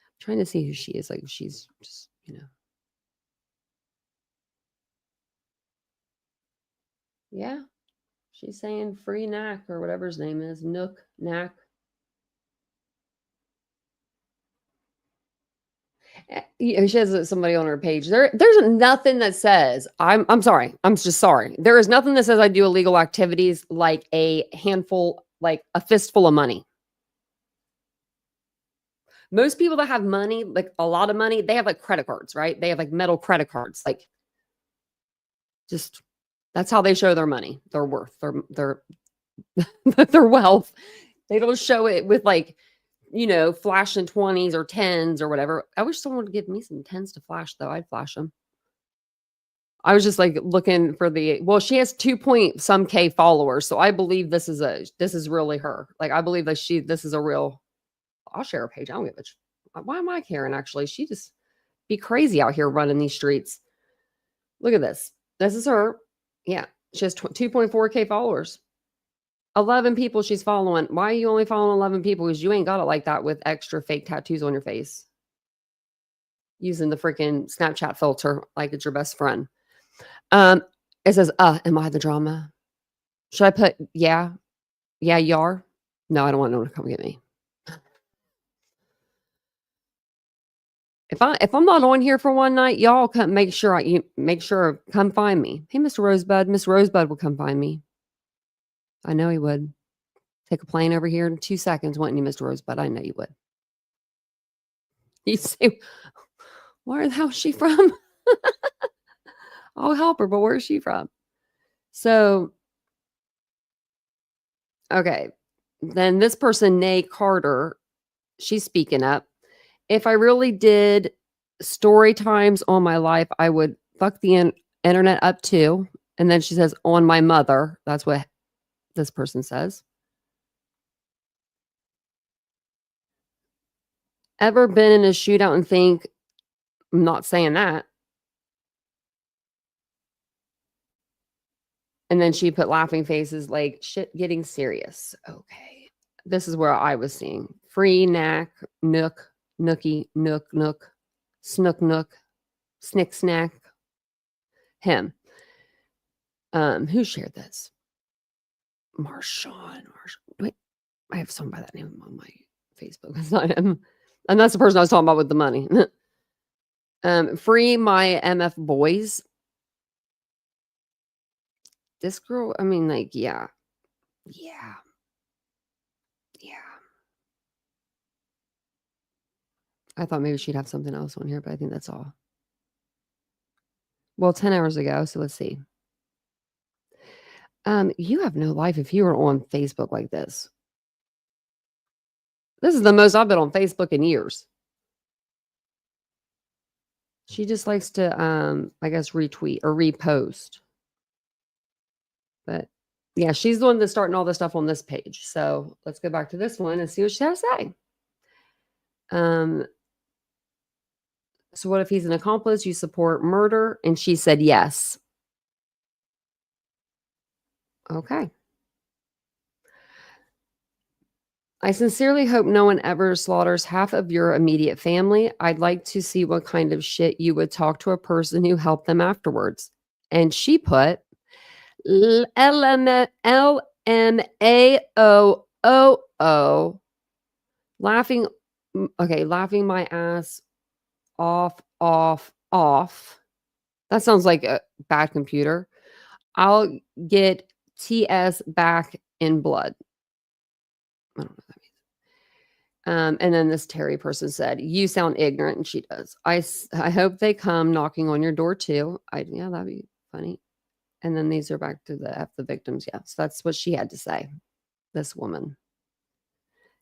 I'm trying to see who she is. Like, if she's just, Yeah. She's saying free Knack or whatever his name is. Knack. She has somebody on her page. There's nothing that says I'm sorry. I'm just sorry. There is nothing that says I do illegal activities like a handful, like a fistful of money. Most people that have money, like a lot of money, they have like credit cards, right? They have like metal credit cards. Like, just That's how they show their money, their worth, their their wealth. They don't show it with like, flashing 20s or 10s or whatever. I wish someone would give me some 10s to flash though. I'd flash them. I was just like looking for she has 2 point some K followers. So I believe this is really her. Like I believe that this is a real, I'll share her page. I don't give a why am I caring actually? She just be crazy out here running these streets. Look at this. This is her. Yeah. She has 2.4K followers. 11 people she's following. Why are you only following 11 people? Because you ain't got it like that with extra fake tattoos on your face. Using the freaking Snapchat filter like it's your best friend. It says, am I the drama? Should I put, yeah, you are? No, I don't want no one to come get me. If I'm not on here for one night, y'all come make sure come find me. Hey, Mr. Rosebud. Miss Rosebud will come find me. I know he would. Take a plane over here in 2 seconds, wouldn't you, Mr. Rosebud? I know you would. You say, where the hell is she from? I'll help her, but where is she from? So, okay. Then this person, Nay Carter, she's speaking up. If I really did story times on my life, I would fuck the internet up too. And then she says, on my mother. That's what this person says. Ever been in a shootout and think, I'm not saying that. And then she put laughing faces like, shit getting serious. Okay. This is where I was seeing. Free, knack, nook, nookie, nook, snook, nook, snick, snack. Him. Who shared this? Marshawn. Wait, I have someone by that name on my Facebook. That's not him. And that's the person I was talking about with the money. Free my MF boys. This girl, I mean, like, yeah. I thought maybe she'd have something else on here, but I think that's all. Well, 10 hours ago, so let's see. You have no life if you were on Facebook like this. This is the most I've been on Facebook in years. She just likes to, I guess, retweet or repost. But yeah, she's the one that's starting all this stuff on this page. So let's go back to this one and see what she has to say. So what if he's an accomplice? You support murder? And she said yes. Okay. I sincerely hope no one ever slaughters half of your immediate family. I'd like to see what kind of shit you would talk to a person who helped them afterwards. And she put LMAOOO laughing. Okay, laughing my ass off. That sounds like a bad computer. I'll get TS back in blood. I don't know what that means. And then this Terry person said, you sound ignorant. And she does. I hope they come knocking on your door too. Yeah, that'd be funny. And then these are back to the victims. Yeah. So that's what she had to say. This woman.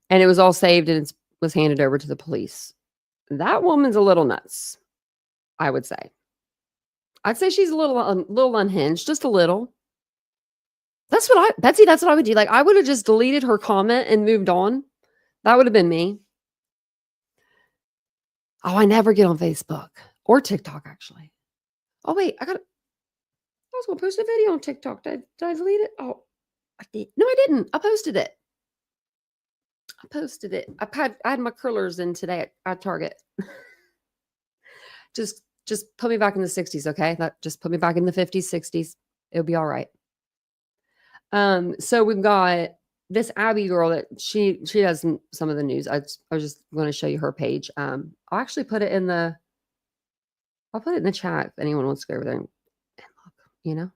And it was all saved and it was handed over to the police. That woman's a little nuts, I would say. I'd say she's a little unhinged, just a little. Betsy, that's what I would do. Like, I would have just deleted her comment and moved on. That would have been me. Oh, I never get on Facebook or TikTok, actually. Oh, wait, I was going to post a video on TikTok. Did I delete it? Oh, I did. No, I didn't. I posted it. I had my curlers in today at Target. Just put me back in the 60s, okay? Just put me back in the 50s, 60s. It'll be all right. So we've got this Abby girl that she does some of the news. I was just going to show you her page. I'll actually put it in the chat if anyone wants to go over there and look, you know.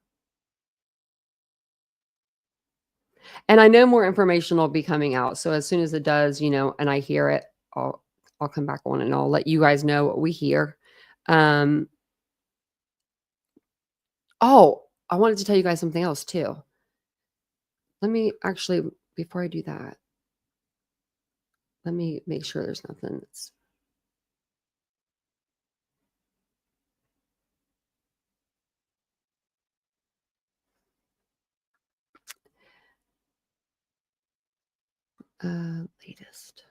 And I know more information will be coming out. So as soon as it does, you know, and I hear it, I'll come back on and I'll let you guys know what we hear. Oh, I wanted to tell you guys something else too. Let me actually, before I do that, let me make sure there's nothing that's. Latest.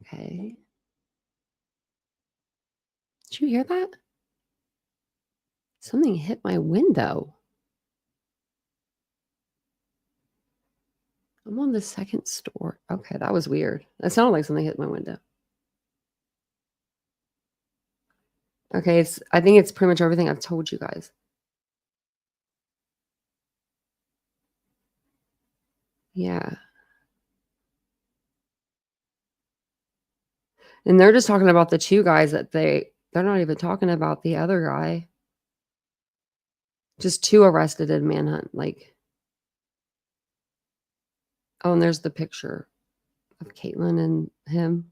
Okay. Did you hear that? Something hit my window. I'm on the second store. Okay, that was weird. That sounded like something hit my window. Okay, I think it's pretty much everything I've told you guys. Yeah. And they're just talking about the two guys that they're not even talking about the other guy. Just two arrested in Manhunt. Like, oh, and there's the picture of Caitlin and him.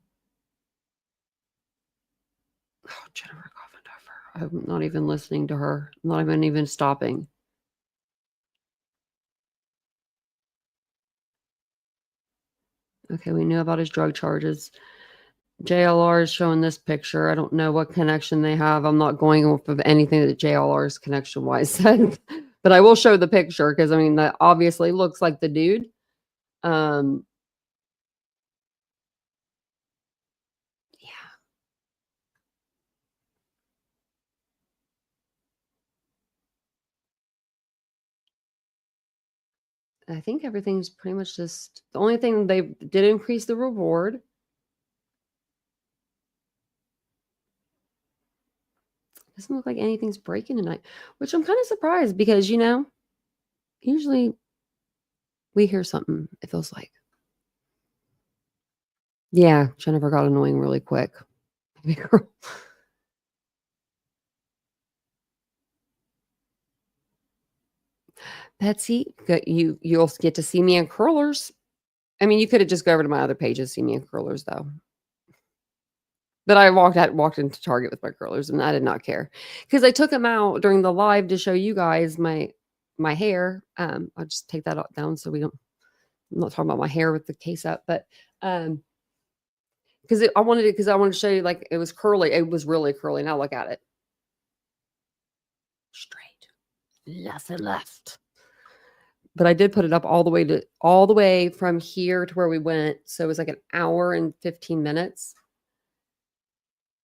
Oh, Jennifer Coffin. I'm not even listening to her. I'm not even stopping. Okay, we knew about his drug charges. JLR is showing this picture. I don't know what connection they have. I'm not going off of anything that JLR's connection wise said, but I will show the picture because I mean that obviously looks like the dude. Yeah. I think everything's pretty much just the only thing they did increase the reward. Doesn't look like anything's breaking tonight, which I'm kind of surprised because, you know, usually we hear something, it feels like. Yeah, Jennifer got annoying really quick. Betsy, you'll get to see me in curlers. I mean, you could have just go over to my other pages, see me in curlers, though. But I walked into Target with my curlers, and I did not care because I took them out during the live to show you guys my hair. I'll just take that down so we don't. I'm not talking about my hair with the case up, but because I wanted to show you like it was curly. It was really curly. Now look at it, straight, nothing left. But I did put it up all the way from here to where we went, so it was like an hour and 15 minutes.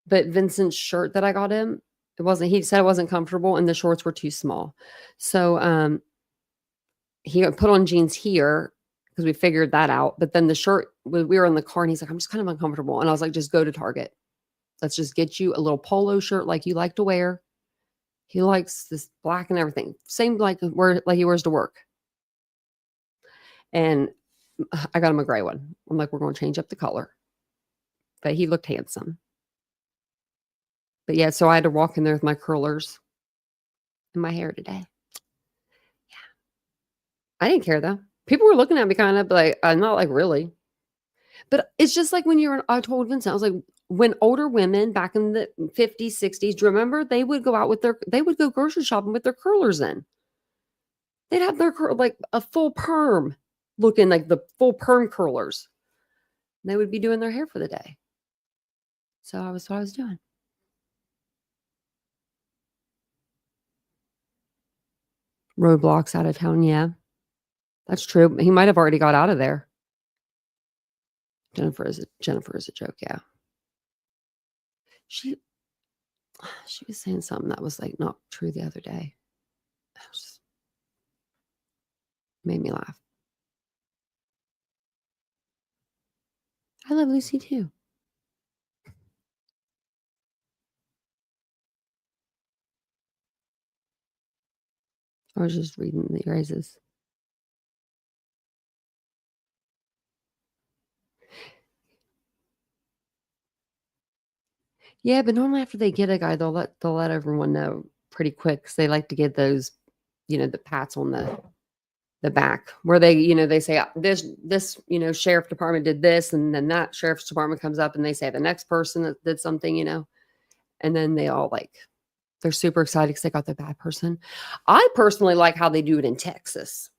But Vincent's shirt that I got him, he said it wasn't comfortable and the shorts were too small. So he put on jeans here because we figured that out. But then the shirt, we were in the car and he's like, I'm just kind of uncomfortable. And I was like, just go to Target. Let's just get you a little polo shirt like you like to wear. He likes this black and everything. Same like he wears to work. And I got him a gray one. I'm like, we're going to change up the color. But he looked handsome. But yeah, so I had to walk in there with my curlers and my hair today. Yeah. I didn't care though. People were looking at me kind of like, not like really. But it's just like when I told Vincent, I was like, when older women back in the 50s, 60s, remember they would go out they would go grocery shopping with their curlers in. They'd have their like a full perm looking like the full perm curlers. And they would be doing their hair for the day. So I was what I was doing. Roadblocks out of town, yeah. That's true. He might have already got out of there. Jennifer is a joke, yeah. She was saying something that was like not true the other day. It just made me laugh. I love Lucy too. I was just reading the erasers. Yeah, but normally after they get a guy, they'll let everyone know pretty quick because they like to get those, the pats on the the back where they, they say this, sheriff department did this. And then that sheriff's department comes up and they say the next person that did something, and then they all they're super excited because they got the bad person. I personally like how they do it in Texas.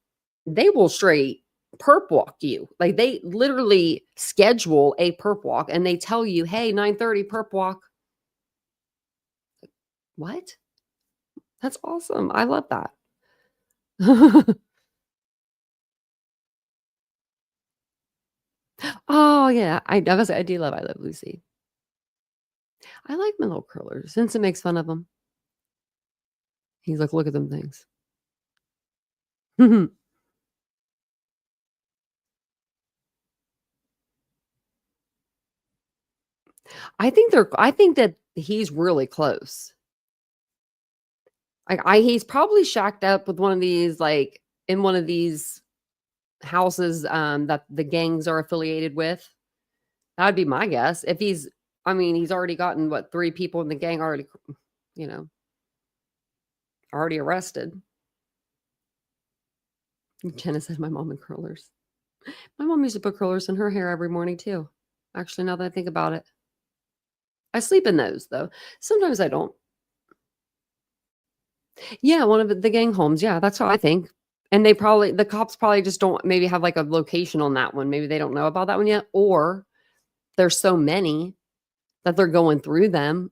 They will straight perp walk you. Like they literally schedule a perp walk and they tell you, hey, 9:30 perp walk. What? That's awesome. I love that. Oh yeah. I do love I Love Lucy. I like my little curlers. Vincent makes fun of them. He's like, look at them things. I think that he's really close. He's probably shacked up with one of these, in one of these houses that the gangs are affiliated with. That would be my guess. If he's already gotten 3 people in the gang already, already arrested. Jenna said, my mom and curlers. My mom used to put curlers in her hair every morning too. Actually, now that I think about it. I sleep in those though. Sometimes I don't. Yeah, one of the gang homes. Yeah, that's what I think. And the cops probably just don't maybe have a location on that one. Maybe they don't know about that one yet. Or there's so many that they're going through them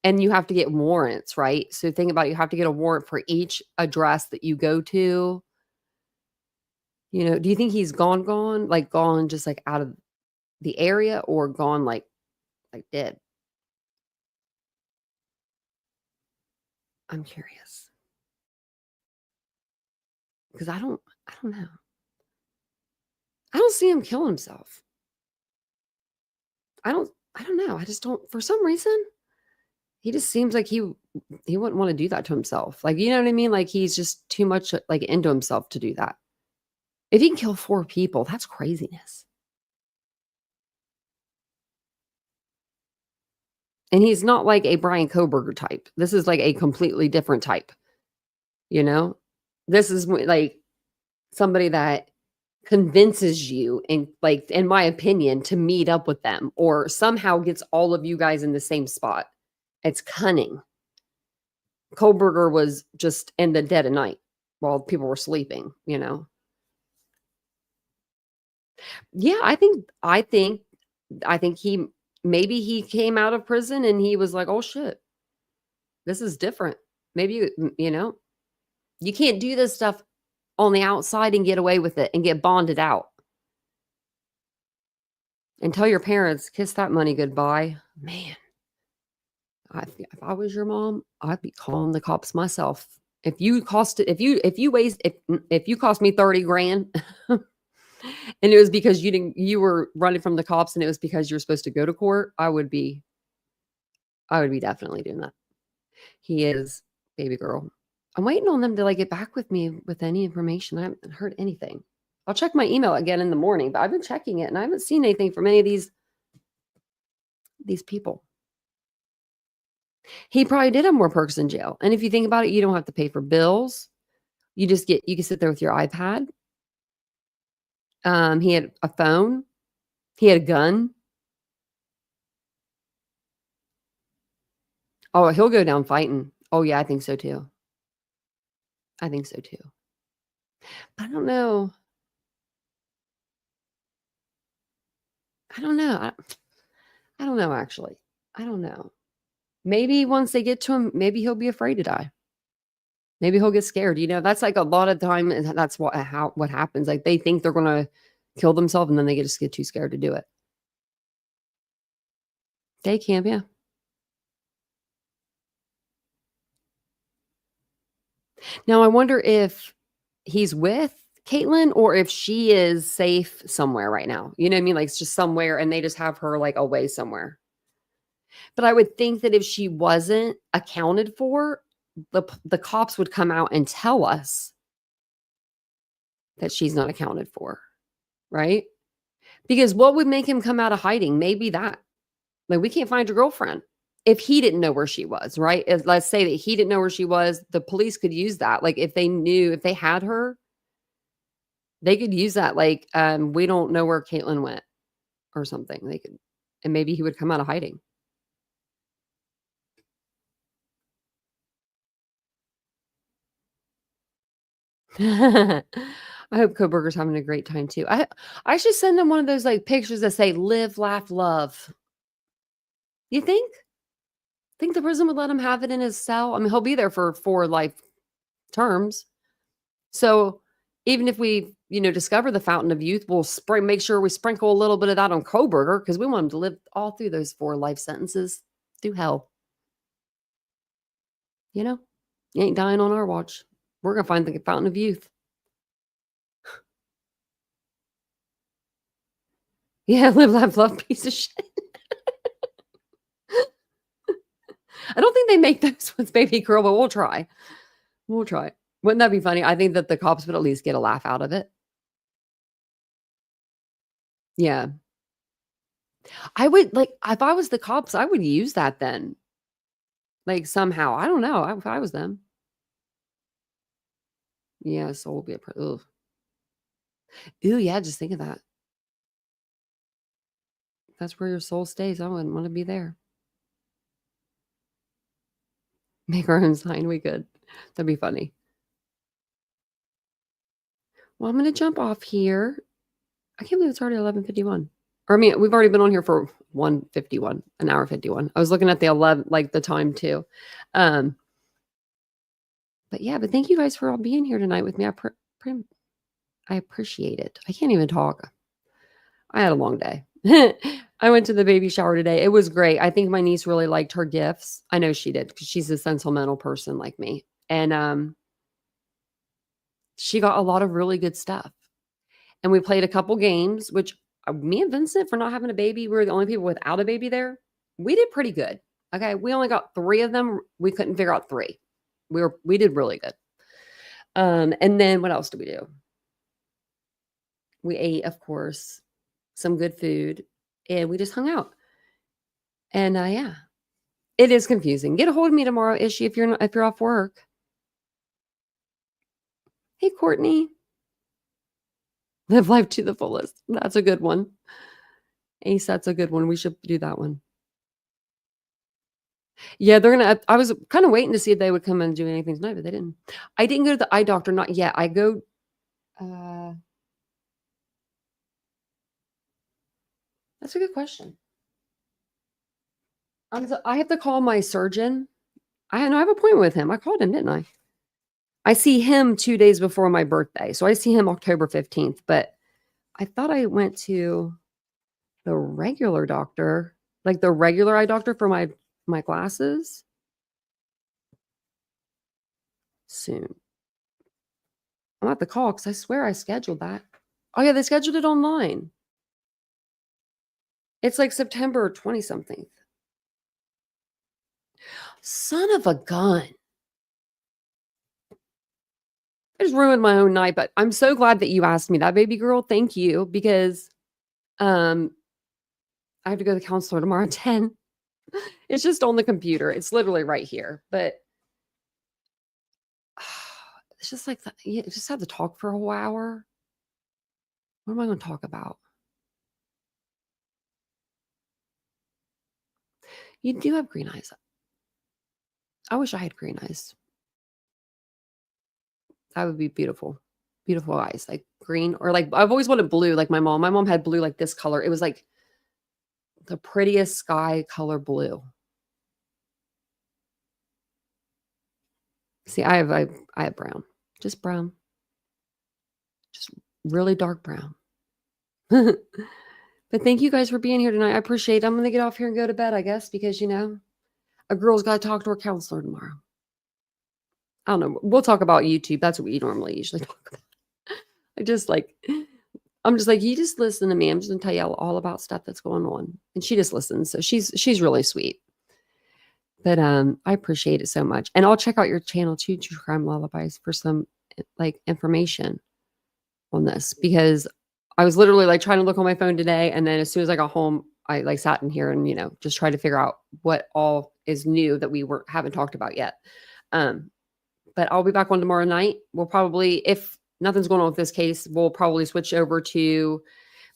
and you have to get warrants, right? So think about it, you have to get a warrant for each address that you go to. Do you think he's gone just out of the area or gone like dead? I'm curious. Because I don't know. I don't see him kill himself. I don't know. I just don't, for some reason, he just seems like he wouldn't want to do that to himself. You know what I mean? He's just too much into himself to do that. If he can kill 4 people, that's craziness. And he's not like a Brian Koberger type. This is a completely different type. This is somebody that convinces you, in my opinion, to meet up with them or somehow gets all of you guys in the same spot. It's cunning. Koberger was just in the dead of night while people were sleeping, Yeah, I think he came out of prison and he was like, oh shit, this is different. Maybe, you can't do this stuff on the outside and get away with it and get bonded out. And tell your parents, kiss that money goodbye. Man, if I was your mom, I'd be calling the cops myself. If you cost me 30 grand and it was because you were running from the cops and it was because you were supposed to go to court, I would be definitely doing that. He is, baby girl. I'm waiting on them to get back with me with any information. I haven't heard anything. I'll check my email again in the morning, but I've been checking it and I haven't seen anything from any of these people. He probably did have more perks in jail. And if you think about it, you don't have to pay for bills. You can sit there with your iPad. He had a phone. He had a gun. Oh, he'll go down fighting. Oh yeah, I think so too. I don't know. I don't know, actually. I don't know. Maybe once they get to him, maybe he'll be afraid to die. Maybe he'll get scared. That's a lot of time. And that's what happens. They think they're going to kill themselves and then they just get too scared to do it. Day camp, yeah. Now, I wonder if he's with Caitlin or if she is safe somewhere right now. You know what I mean? It's just somewhere and they just have her away somewhere. But I would think that if she wasn't accounted for, the cops would come out and tell us that she's not accounted for, right? Because what would make him come out of hiding? Maybe that. We can't find your girlfriend. If he didn't know where she was, right? Let's say that he didn't know where she was, the police could use that. If they had her, They could use that. Like, we don't know where Caitlin went or something. They could, and maybe he would come out of hiding. I hope Coburger's having a great time too. I should send him one of those like pictures that say live, laugh, love. You think? Think the prison would let him have it in his cell? I mean, he'll be there for 4 life terms. So even if we, discover the fountain of youth, we'll make sure we sprinkle a little bit of that on Coburger because we want him to live all through those 4 life sentences through hell. You ain't dying on our watch. We're going to find the fountain of youth. Yeah, live, laugh, love, piece of shit. I don't think they make those with Baby Girl, but we'll try. We'll try. Wouldn't that be funny? I think that the cops would at least get a laugh out of it. Yeah. I would, like, if I was the cops, I would use that then. Like, somehow. I don't know. If I was them. Yeah, so will be ugh. Ooh, yeah, just think of that. That's where your soul stays. I wouldn't want to be there. Make our own sign. We could. That'd be funny. Well, I'm going to jump off here. I can't believe it's already 11:51. Or, I mean, we've already been on here for 1:51, an hour 51. I was looking at the 11, like the time too. But yeah, but thank you guys for all being here tonight with me. I appreciate it. I can't even talk. I had a long day. I went to the baby shower today. It was great. I think my niece really liked her gifts. I know she did because she's a sentimental person like me. And she got a lot of really good stuff. And we played a couple games, which me and Vincent, for not having a baby, we were the only people without a baby there. We did pretty good. Okay. We only got 3 of them. We couldn't figure out 3. We did really good. And then what else did we do? We ate, of course, some good food, and we just hung out. And yeah, it is confusing. Get a hold of me tomorrow, Ishii, if you're off work. Hey, Courtney. Live life to the fullest. That's a good one. Ace, that's a good one. We should do that one. Yeah, I was kind of waiting to see if they would come and do anything tonight, but they didn't. I didn't go to the eye doctor, not yet. I go, that's a good question. I have to call my surgeon. I have an appointment with him. I called him, didn't I? I see him 2 days before my birthday. So I see him October 15th, but I thought I went to the regular doctor, like the regular eye doctor for my glasses soon. I'm at the call because I swear I scheduled that. Oh yeah, they scheduled it online. It's like September 20-something. Son of a gun. I just ruined my own night, but I'm so glad that you asked me that, baby girl. Thank you, because I have to go to the counselor tomorrow at 10. It's just on the computer. It's literally right here. But it's just like, you just have to talk for a whole hour. What am I going to talk about? You do have green eyes. I wish I had green eyes. That would be beautiful. Beautiful eyes, like green, or like I've always wanted blue, like my mom. My mom had blue like this color. It was like the prettiest sky color blue. See, I have brown. Just brown. Just really dark brown. But thank you guys for being here tonight. I appreciate it. I'm going to get off here and go to bed, I guess, because, a girl's got to talk to her counselor tomorrow. I don't know. We'll talk about YouTube. That's what we usually talk about. I'm just like, you just listen to me. I'm just going to tell you all about stuff that's going on. And she just listens. So she's really sweet. But I appreciate it so much. And I'll check out your channel too, True Crime Lullabies, for some like information on this, because I was literally like trying to look on my phone today. And then as soon as I got home, I like sat in here and, just tried to figure out what all is new that we haven't talked about yet. But I'll be back on tomorrow night. We'll probably, if nothing's going on with this case, we'll probably switch over to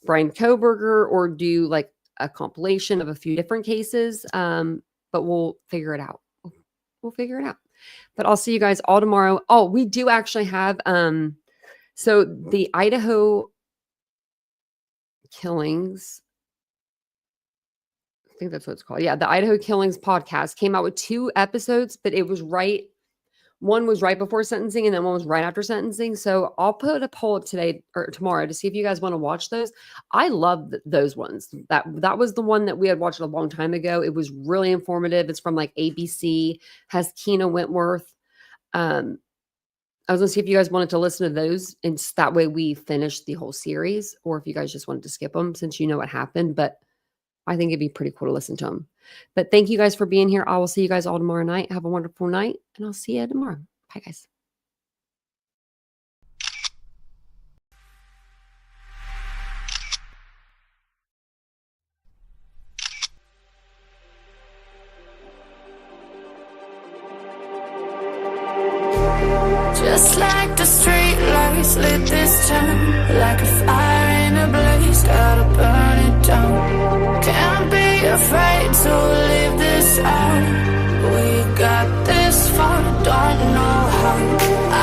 Brian Koberger or do like a compilation of a few different cases. But we'll figure it out. We'll figure it out. But I'll see you guys all tomorrow. Oh, we do actually have so the Idaho Killings, I think that's what it's called. Yeah, the Idaho Killings podcast came out with 2 episodes, but it was one was right before sentencing and then one was right after sentencing. So I'll put a poll today or tomorrow to see if you guys want to watch those. I love those ones. That was the one that we had watched a long time ago. It was really informative. It's from like ABC, has Keena Wentworth. I was going to see if you guys wanted to listen to those, and that way we finished the whole series, or if you guys just wanted to skip them since you know what happened. But I think it'd be pretty cool to listen to them. But thank you guys for being here. I will see you guys all tomorrow night. Have a wonderful night, and I'll see you tomorrow. Bye, guys. Just like the street lights lit this town, like a fire in a blaze, gotta burn it down. Can't be afraid to live this out. We got this far, don't know how.